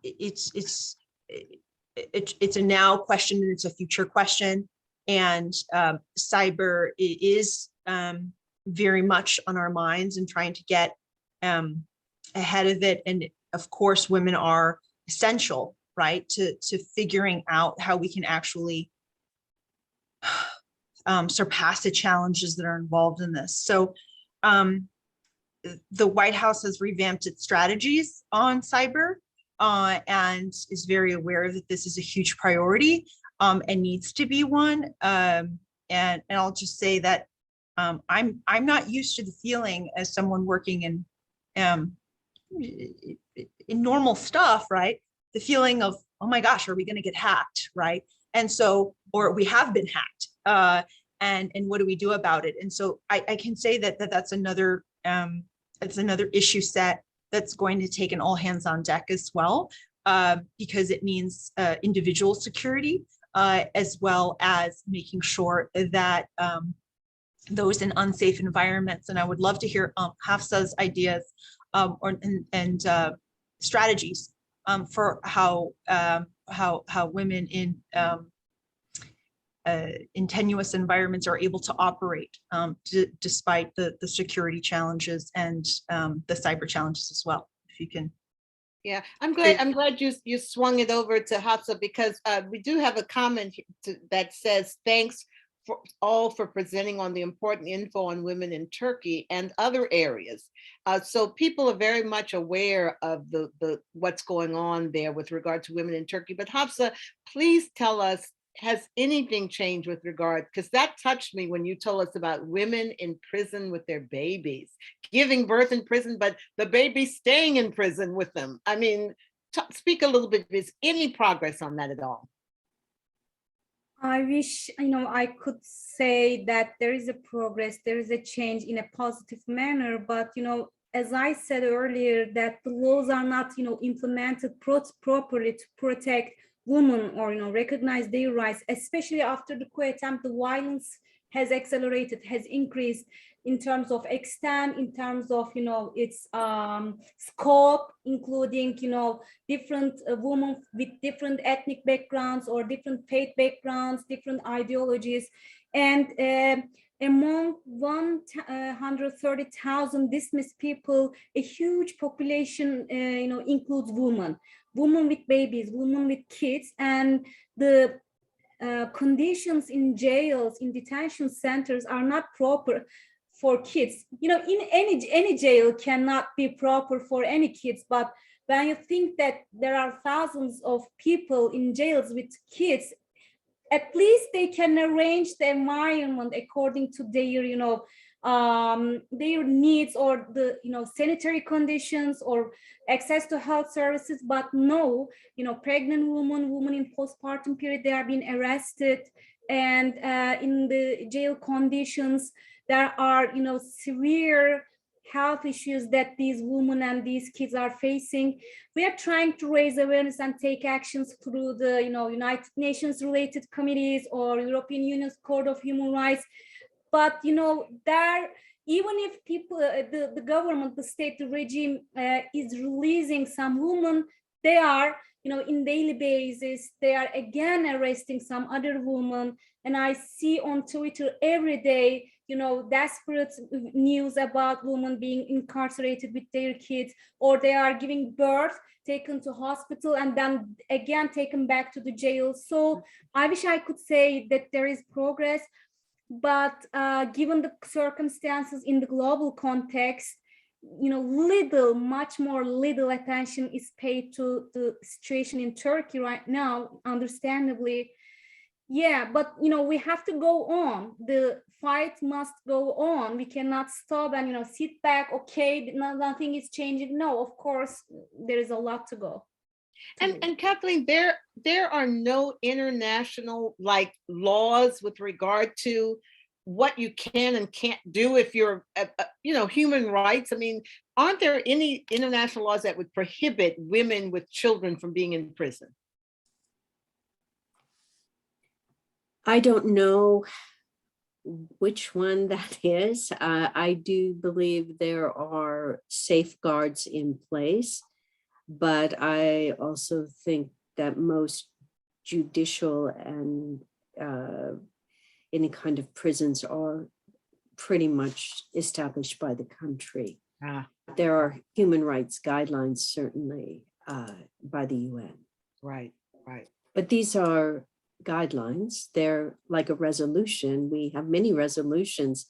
it's a now question, and it's a future question, and cyber is very much on our minds and trying to get ahead of it. And of course, women are essential, right, to figuring out how we can actually surpass the challenges that are involved in this. So the White House has revamped its strategies on cyber and is very aware that this is a huge priority and needs to be one. And I'll just say that I'm not used to the feeling, as someone working in normal stuff, right? The feeling of, oh my gosh, are we going to get hacked, right? And so, or we have been hacked, and what do we do about it? And so I can say that's another issue set that's going to take an all hands on deck as well, because it means individual security, as well as making sure that those in unsafe environments. And I would love to hear Hafsa's ideas and strategies for how women in tenuous environments are able to operate despite the security challenges and the cyber challenges as well. If you can. Yeah, I'm glad you swung it over to Hafsa, because we do have a comment that says, thanks for presenting on the important info on women in Turkey and other areas. So people are very much aware of the what's going on there with regard to women in Turkey. But Hafsa, please tell us, has anything changed with regard, because that touched me when you told us about women in prison with their babies, giving birth in prison, but the baby staying in prison with them. I mean, speak a little bit, is any progress on that at all? I wish, I could say that there is a progress, there is a change in a positive manner, but, as I said earlier, that the laws are not, implemented properly to protect women or, recognize their rights, especially after the coup attempt. The violence has accelerated, has increased in terms of extent, in terms of, its scope, including, different women with different ethnic backgrounds or different faith backgrounds, different ideologies. And among 130,000 dismissed people, a huge population, includes women with babies, women with kids, and the conditions in jails, in detention centers are not proper for kids. In any jail cannot be proper for any kids, but when you think that there are thousands of people in jails with kids, at least they can arrange the environment according to their, their needs or the sanitary conditions or access to health services. But no, pregnant women in postpartum period, they are being arrested, and in the jail conditions there are severe health issues that these women and these kids are facing. We are trying to raise awareness and take actions through the United Nations related committees or European Union's Court of Human Rights. But there, even if people, the government, the state, the regime is releasing some women, they are in daily basis, they are again arresting some other women. And I see on Twitter every day desperate news about women being incarcerated with their kids, or they are giving birth, taken to hospital, and then again taken back to the jail. So I wish I could say that there is progress, but given the circumstances in the global context, much more little attention is paid to the situation in Turkey right now, understandably. Yeah, but we have to go on. The fight must go on. We cannot stop and sit back. Okay, nothing is changing. No, of course, there is a lot to go. And Kathleen, there are no international laws with regard to what you can and can't do if you're human rights. I mean, aren't there any international laws that would prohibit women with children from being in prison? I don't know which one that is. I do believe there are safeguards in place, but I also think that most judicial and any kind of prisons are pretty much established by the country. There are human rights guidelines, certainly, by the UN. Right. But these are guidelines. They're like a resolution. We have many resolutions,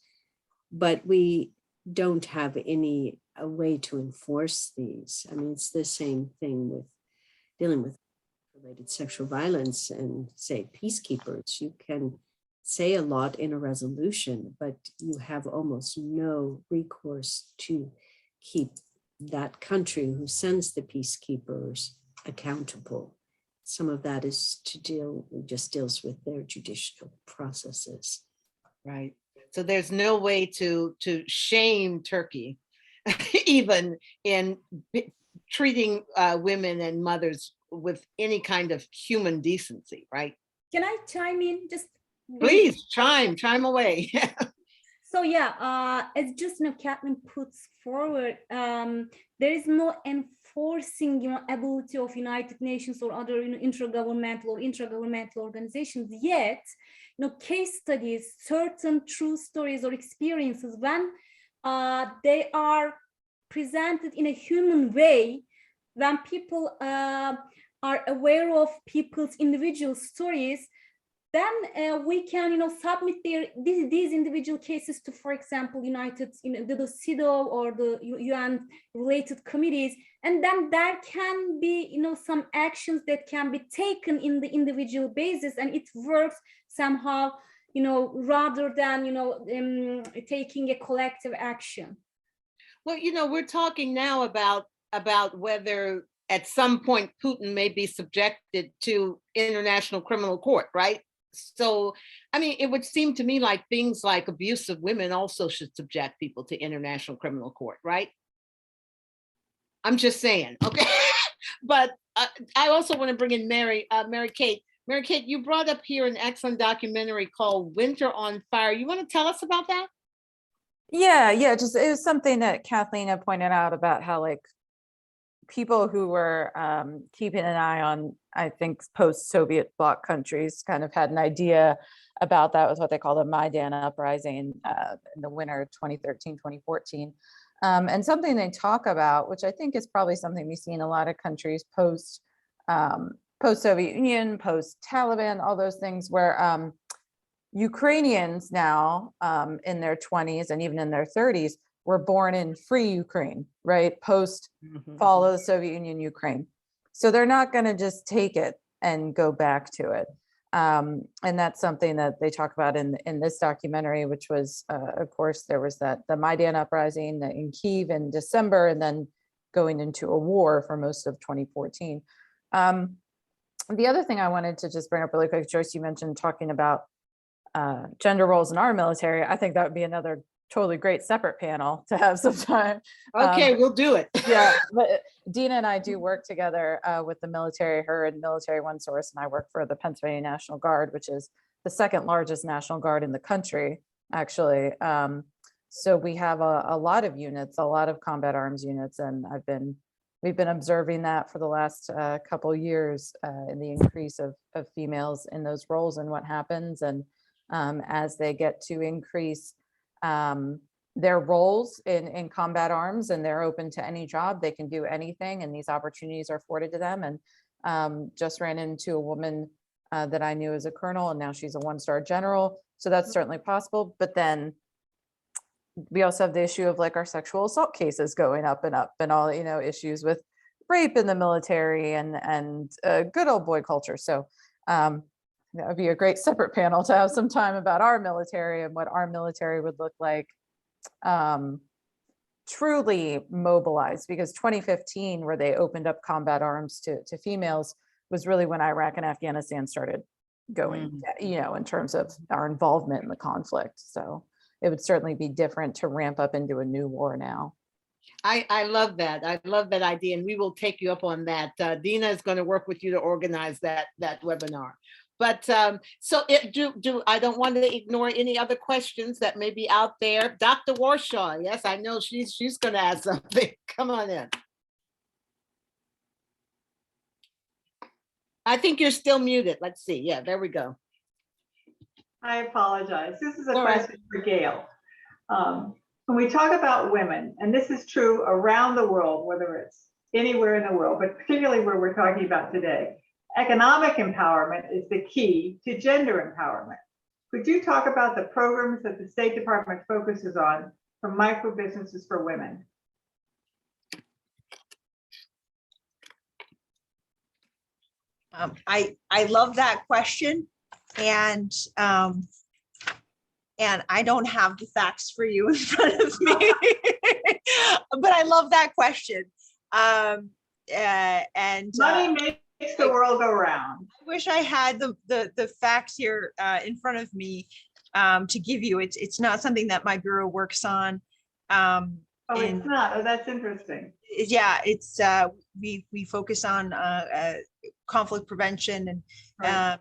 but we don't have a way to enforce these. I mean, it's the same thing with dealing with related sexual violence and, say, peacekeepers. You can say a lot in a resolution, but you have almost no recourse to keep that country who sends the peacekeepers accountable. Some of that is just deals with their judicial processes. Right. So there's no way to shame Turkey, even in treating women and mothers with any kind of human decency, right? Can I chime in? Just please chime away. So yeah, as just Kathleen puts forward, there is no enforcing ability of United Nations or other intragovernmental organizations yet. Case studies, certain true stories or experiences, when they are presented in a human way, when people are aware of people's individual stories, then we can, submit these individual cases to, for example, the CEDAW or the UN related committees, and then there can be, some actions that can be taken in the individual basis, and it works somehow, rather than taking a collective action. Well, we're talking now about whether at some point Putin may be subjected to International Criminal Court, right? So, I mean, it would seem to me like things like abuse of women also should subject people to International Criminal Court, right? I'm just saying, okay? But I also want to bring in Mary Kate. Mary Kate, you brought up here an excellent documentary called Winter on Fire. You want to tell us about that? Yeah, just it was something that Kathleen had pointed out about how people who were keeping an eye on, I think, post-Soviet bloc countries kind of had an idea about that, was what they call the Maidan uprising in the winter of 2013, 2014. And something they talk about, which I think is probably something we see in a lot of countries post-Soviet Union, post-Taliban, all those things, where Ukrainians now in their 20s and even in their 30s were born in free Ukraine, right? Post fall of the Soviet Union Ukraine. So they're not going to just take it and go back to it. And that's something that they talk about in this documentary, which was, of course, there was the Maidan uprising in Kyiv in December, and then going into a war for most of 2014. The other thing I wanted to just bring up really quick, Joyce, you mentioned talking about gender roles in our military. I think that would be another totally great separate panel to have sometime. Okay, we'll do it. Yeah, but Dina and I do work together with the military, her and Military One Source, and I work for the Pennsylvania National Guard, which is the second largest National Guard in the country, actually. So we have a lot of units, a lot of combat arms units, and we've been observing that for the last couple of years in the increase of females in those roles and what happens. And as they get to increase their roles in combat arms and they're open to any job, they can do anything, and these opportunities are afforded to them. And just ran into a woman that I knew as a colonel, and now she's a one-star general. So that's certainly possible. But then we also have the issue of like our sexual assault cases going up and all, issues with rape in the military and good old boy culture. So that would be a great separate panel to have some time about our military and what our military would look like truly mobilized, because 2015, where they opened up combat arms to females, was really when Iraq and Afghanistan started going, in terms of our involvement in the conflict. So it would certainly be different to ramp up into a new war now. I love that. I love that idea, and we will take you up on that. Dina is going to work with you to organize that webinar. But so I don't want to ignore any other questions that may be out there. Dr. Warshaw, yes, I know she's going to ask something. Come on in. I think you're still muted. Let's see. Yeah, there we go. I apologize. This is a All right. question for Gail. When we talk about women, and this is true around the world, whether it's anywhere in the world, but particularly where we're talking about today, economic empowerment is the key to gender empowerment. Could you talk about the programs that the State Department focuses on for micro businesses for women? I love that question, and I don't have the facts for you in front of me, but I love that question. Money makes the world go round. I wish I had the facts here in front of me to give you. It's not something that my bureau works on. It's not. Oh, that's interesting. Yeah, it's we focus on conflict prevention, and Right.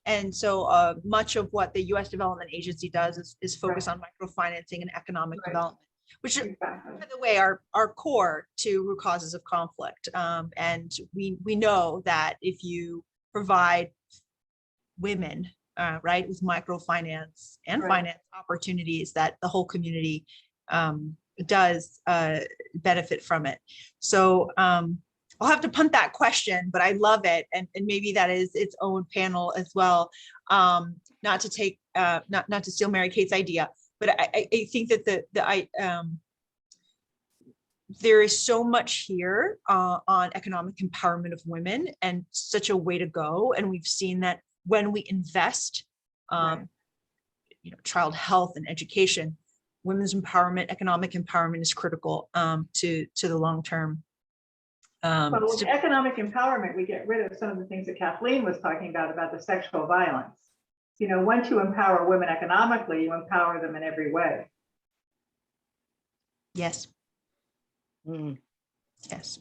And so much of what the U.S. Development Agency does is focus on microfinancing and economic Right. development, which, Exactly. by the way, are core to root causes of conflict. And we know that if you provide women, right, with microfinance and Right. finance opportunities, that the whole community does benefit from it. So I'll have to punt that question, but I love it, and maybe that is its own panel as well. Not to take, not to steal Mary Kate's idea, but I think that there is so much here on economic empowerment of women, and such a way to go. And we've seen that when we invest, Right. child health and education, women's empowerment, economic empowerment is critical to the long term. But with economic empowerment, we get rid of some of the things that Kathleen was talking about the sexual violence. Once you empower women economically, you empower them in every way. Yes, Mm. yes.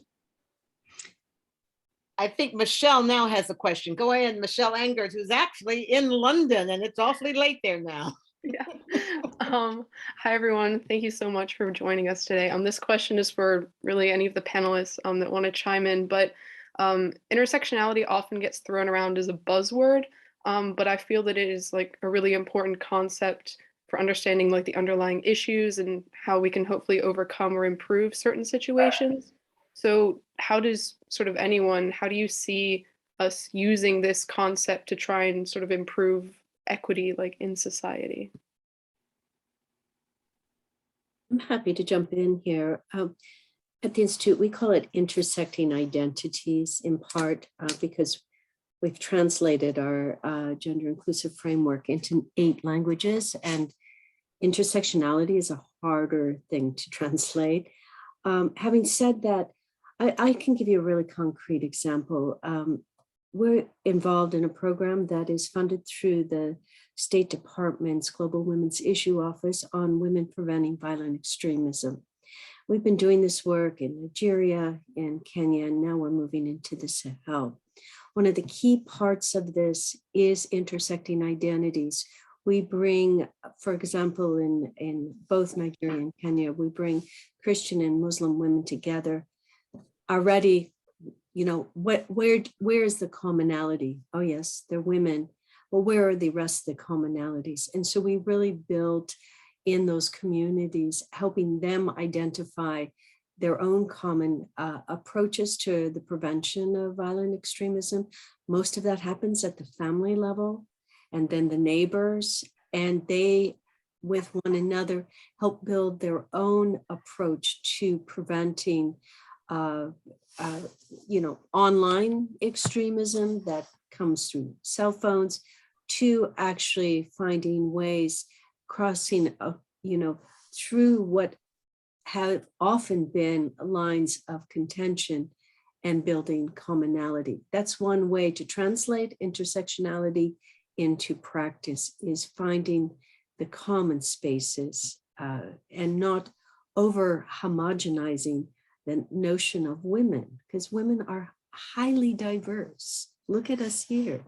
I think Michelle now has a question. Go ahead, Michelle Engers, who's actually in London, and it's awfully late there now. Yeah. Hi, everyone. Thank you so much for joining us today. This question is for really any of the panelists that want to chime in, but intersectionality often gets thrown around as a buzzword, but I feel that it is like a really important concept for understanding like the underlying issues and how we can hopefully overcome or improve certain situations. So how do you see us using this concept to try and sort of improve equity like in society? I'm happy to jump in here. At the Institute, we call it intersecting identities, in part because We've translated our gender inclusive framework into 8 languages, and intersectionality is a harder thing to translate. Having said that, I can give you a really concrete example. We're involved in a program that is funded through the State Department's Global Women's Issue Office on women preventing violent extremism. We've been doing this work in Nigeria, in Kenya, and now we're moving into the Sahel. One of the key parts of this is intersecting identities. We bring, for example, in both Nigeria and Kenya, we bring Christian and Muslim women together. Already, you know, where is the commonality? Oh yes, they're women. Well, where are the rest of the commonalities? And so we really build in those communities, helping them identify their own common approaches to the prevention of violent extremism. Most of that happens at the family level, and then the neighbors, and they, with one another, help build their own approach to preventing you know, online extremism that comes through cell phones, to actually finding ways crossing, you know, through what have often been lines of contention and building commonality. That's one way to translate intersectionality into practice, is finding the common spaces and not over homogenizing the notion of women, because women are highly diverse. Look at us here.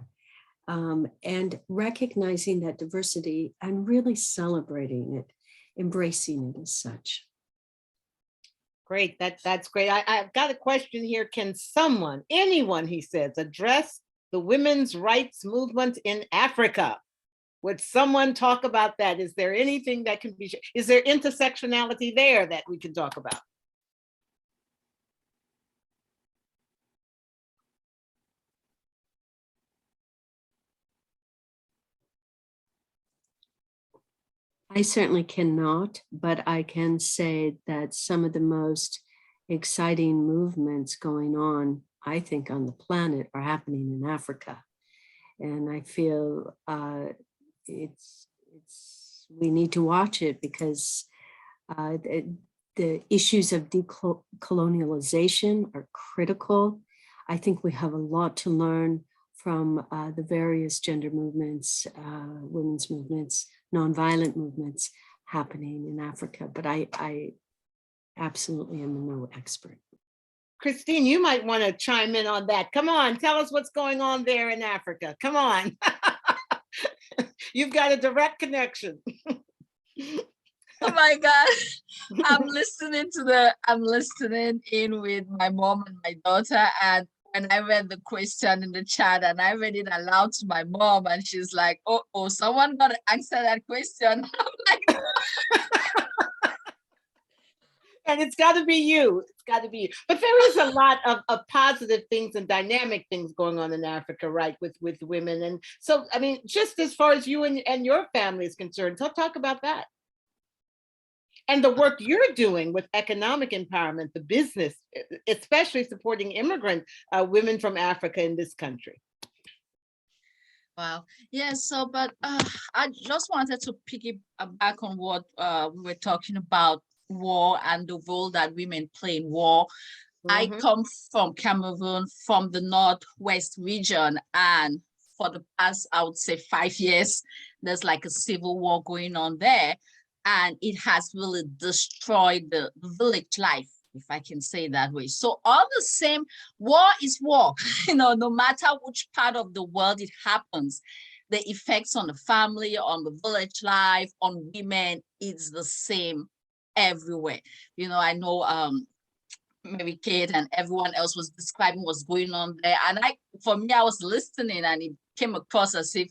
And recognizing that diversity and really celebrating it, embracing it as such. Great, that's great. I've got a question here. Can someone, anyone, he says, address the women's rights movement in Africa? Would someone talk about that? Is there anything that can be, is there intersectionality there that we can talk about? I certainly cannot, but I can say that some of the most exciting movements going on, I think, on the planet are happening in Africa. And I feel we need to watch it, because the issues of decolonialization are critical. I think we have a lot to learn from the various gender movements, women's movements, nonviolent movements happening in Africa, but I absolutely am no expert. Christine, you might want to chime in on that. Come on, tell us what's going on there in Africa. Come on. You've got a direct connection. Oh my God. I'm listening in with my mom and my daughter, and when I read the question in the chat and I read it aloud to my mom, and she's like, oh, someone got to answer that question. I'm like, And it's got to be you. It's got to be you. But there is a lot of positive things and dynamic things going on in Africa, right, with women. And so, I mean, just as far as you and your family is concerned, so talk about that. And the work you're doing with economic empowerment, the business, especially supporting immigrant women from Africa in this country. wow. Yeah, so, but I just wanted to piggyback on what we were talking about, war and the role that women play in war. I come from Cameroon, from the Northwest region, and for the past, I would say 5 years, there's like a civil war going on there. And it has really destroyed the village life, if I can say it that way. So all the same, war is war, you know, no matter which part of the world it happens, the effects on the family, on the village life, on women, it's the same everywhere. You know, I know Mary Kate and everyone else was describing what's going on there. And for me, I was listening, and it came across as if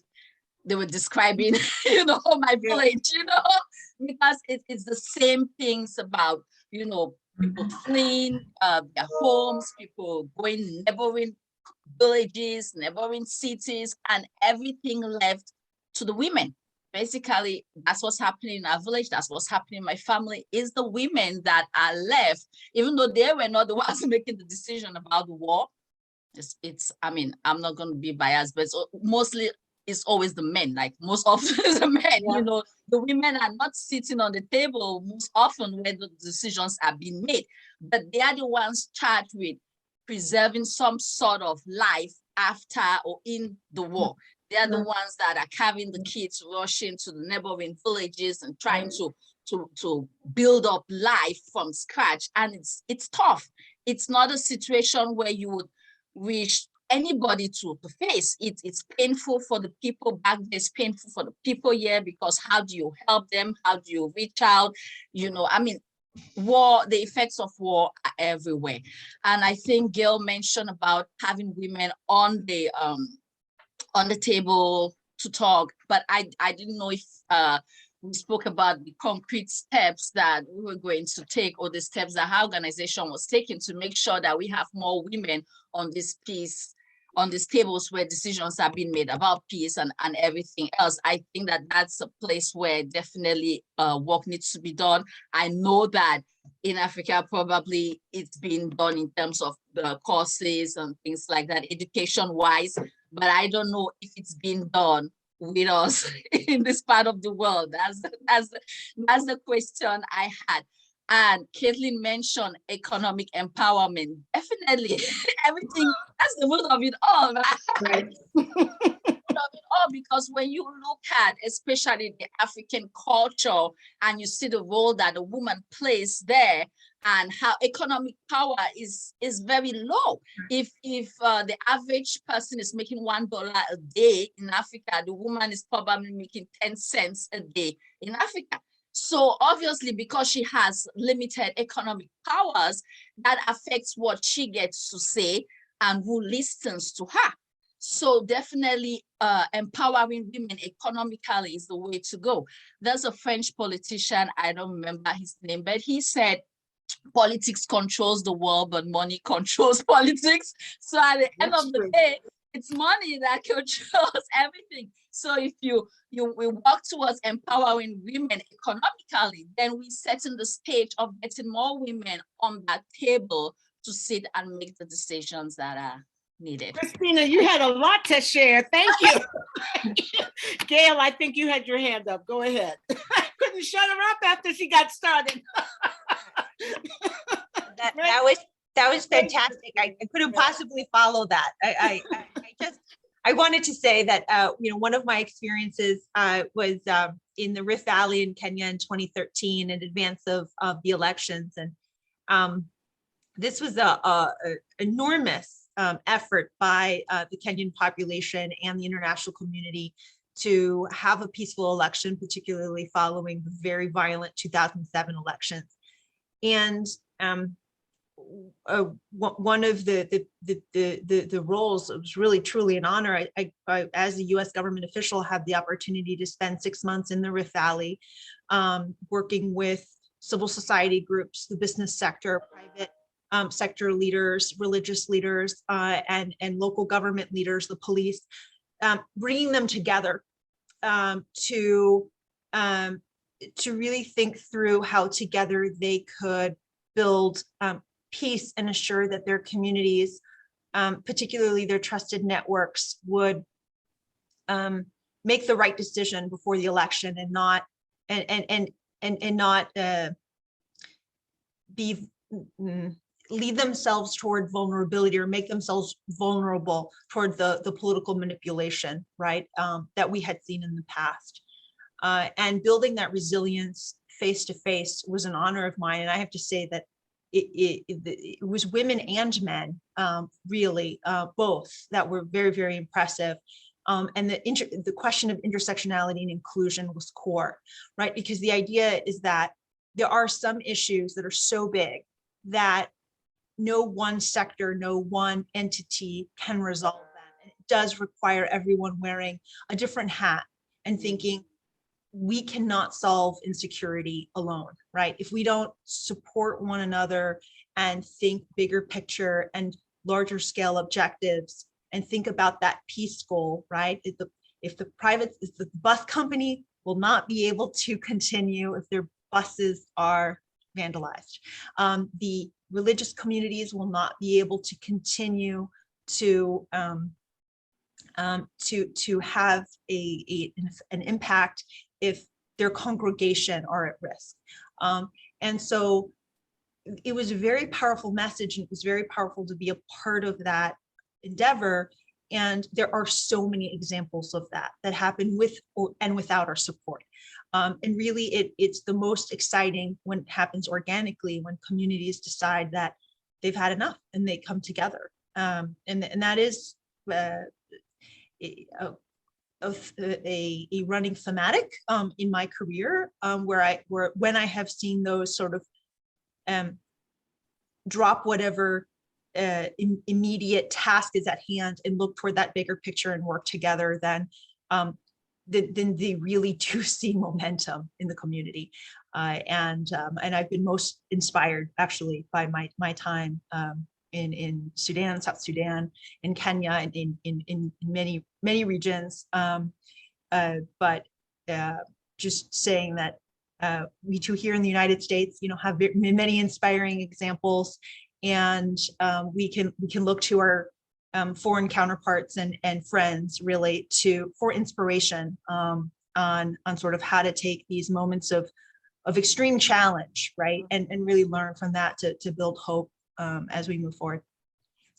they were describing, you know, my village, you know, because it's the same things about, you know, people fleeing their homes, people going neighboring villages, neighboring cities, and everything left to the women. Basically, that's what's happening in our village. That's what's happening in my family, is the women that are left, even though they were not the ones making the decision about the war. I mean, I'm not going to be biased, but mostly it's always the men, like most often it's the men, you know, the women are not sitting on the table most often when the decisions are being made, but they are the ones charged with preserving some sort of life after or in the war. They are the ones that are carrying the kids, rushing to the neighboring villages and trying to build up life from scratch. And it's tough. It's not a situation where you would wish anybody to face. It's painful for the people back there. It's painful for the people here, because how do you help them? How do you reach out? You know, I mean, war, the effects of war are everywhere. And I think Gail mentioned about having women on the table to talk, but I didn't know if we spoke about the concrete steps that we were going to take, or the steps that our organization was taking to make sure that we have more women on this piece, on these tables where decisions are being made about peace and everything else. I think that that's a place where definitely work needs to be done. I know that in Africa, probably it's been done in terms of courses and things like that, education-wise, but I don't know if it's been done with us in this part of the world. That's the question I had. And Caitlin mentioned economic empowerment. Definitely, everything, that's the root of it all, right? Because when you look at, especially the African culture, and you see the role that a woman plays there, and how economic power is very low. If the average person is making $1 a day in Africa, the woman is probably making 10 cents a day in Africa. So obviously, because she has limited economic powers, that affects what she gets to say and who listens to her. So definitely empowering women economically is the way to go. There's a French politician, I don't remember his name, but he said, politics controls the world, but money controls politics. So at the end of the day, it's money that controls everything. So if we work towards empowering women economically, then we set in the stage of getting more women on that table to sit and make the decisions that are needed. Christina, you had a lot to share. Thank you. Gail, I think you had your hand up. Go ahead. I couldn't shut her up after she got started. That was fantastic. I couldn't possibly follow that. I wanted to say that one of my experiences was in the Rift Valley in Kenya in 2013 in advance of the elections, and this was a enormous effort by the Kenyan population and the international community to have a peaceful election, particularly following the very violent 2007 elections. And one of the roles, it was really truly an honor. I as a U.S. government official, had the opportunity to spend 6 months in the Rift Valley, working with civil society groups, the business sector, private sector leaders, religious leaders, and local government leaders, the police, bringing them together to really think through how together they could build peace and assure that their communities, particularly their trusted networks, would make the right decision before the election and not lead themselves toward vulnerability or make themselves vulnerable toward the political manipulation, right, that we had seen in the past. And building that resilience face to face was an honor of mine. And I have to say that it was women and men, really, both, that were very, very impressive. And the question of intersectionality and inclusion was core, right? Because the idea is that there are some issues that are so big that no one sector, no one entity can resolve them. It does require everyone wearing a different hat and thinking, we cannot solve insecurity alone, right? If we don't support one another and think bigger picture and larger scale objectives and think about that peace goal, right? If the bus company will not be able to continue if their buses are vandalized. The religious communities will not be able to continue to have an impact if their congregation are at risk. And so it was a very powerful message, and it was very powerful to be a part of that endeavor. And there are so many examples of that happen with and without our support. And really, it's the most exciting when it happens organically, when communities decide that they've had enough and they come together. And that is a running thematic in my career, where when I have seen those sort of drop whatever immediate task is at hand and look toward that bigger picture and work together, then they really do see momentum in the community. And I've been most inspired actually by my time in Sudan, South Sudan, in Kenya, and in many regions. But just saying that we too here in the United States, have many inspiring examples, and we can look to our foreign counterparts and friends really for inspiration on sort of how to take these moments of extreme challenge, right, and really learn from that to build hope as we move forward.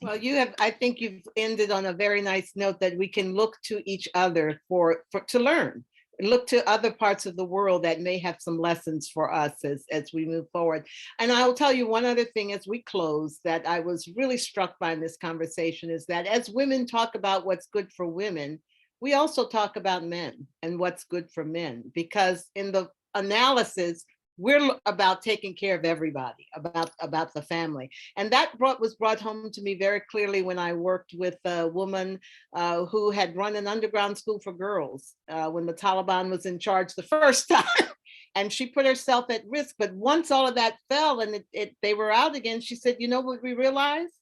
Well, I think you've ended on a very nice note that we can look to each other to learn. Look to other parts of the world that may have some lessons for us as we move forward. And I'll tell you one other thing as we close that I was really struck by in this conversation is that as women talk about what's good for women, we also talk about men and what's good for men, because in the analysis, we're about taking care of everybody, about the family. And that was brought home to me very clearly when I worked with a woman who had run an underground school for girls when the Taliban was in charge the first time. And she put herself at risk. But once all of that fell and they were out again, she said, you know what we realized?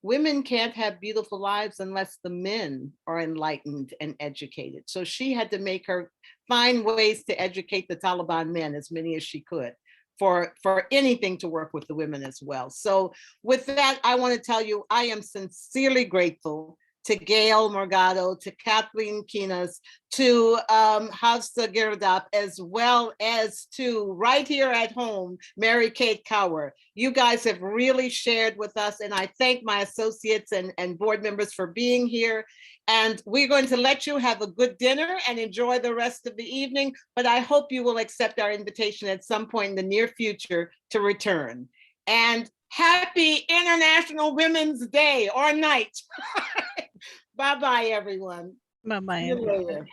Women can't have beautiful lives unless the men are enlightened and educated. So she had to find ways to educate the Taliban men, as many as she could, for anything to work with the women as well. So with that, I want to tell you, I am sincerely grateful to Gail Morgado, to Kathleen Kinas, to Hafsa Girdap, as well as to right here at home, Mary Kate Cower. You guys have really shared with us, and I thank my associates and board members for being here. And we're going to let you have a good dinner and enjoy the rest of the evening, but I hope you will accept our invitation at some point in the near future to return. And happy International Women's Day or night. Bye-bye, everyone. Bye-bye. See you later.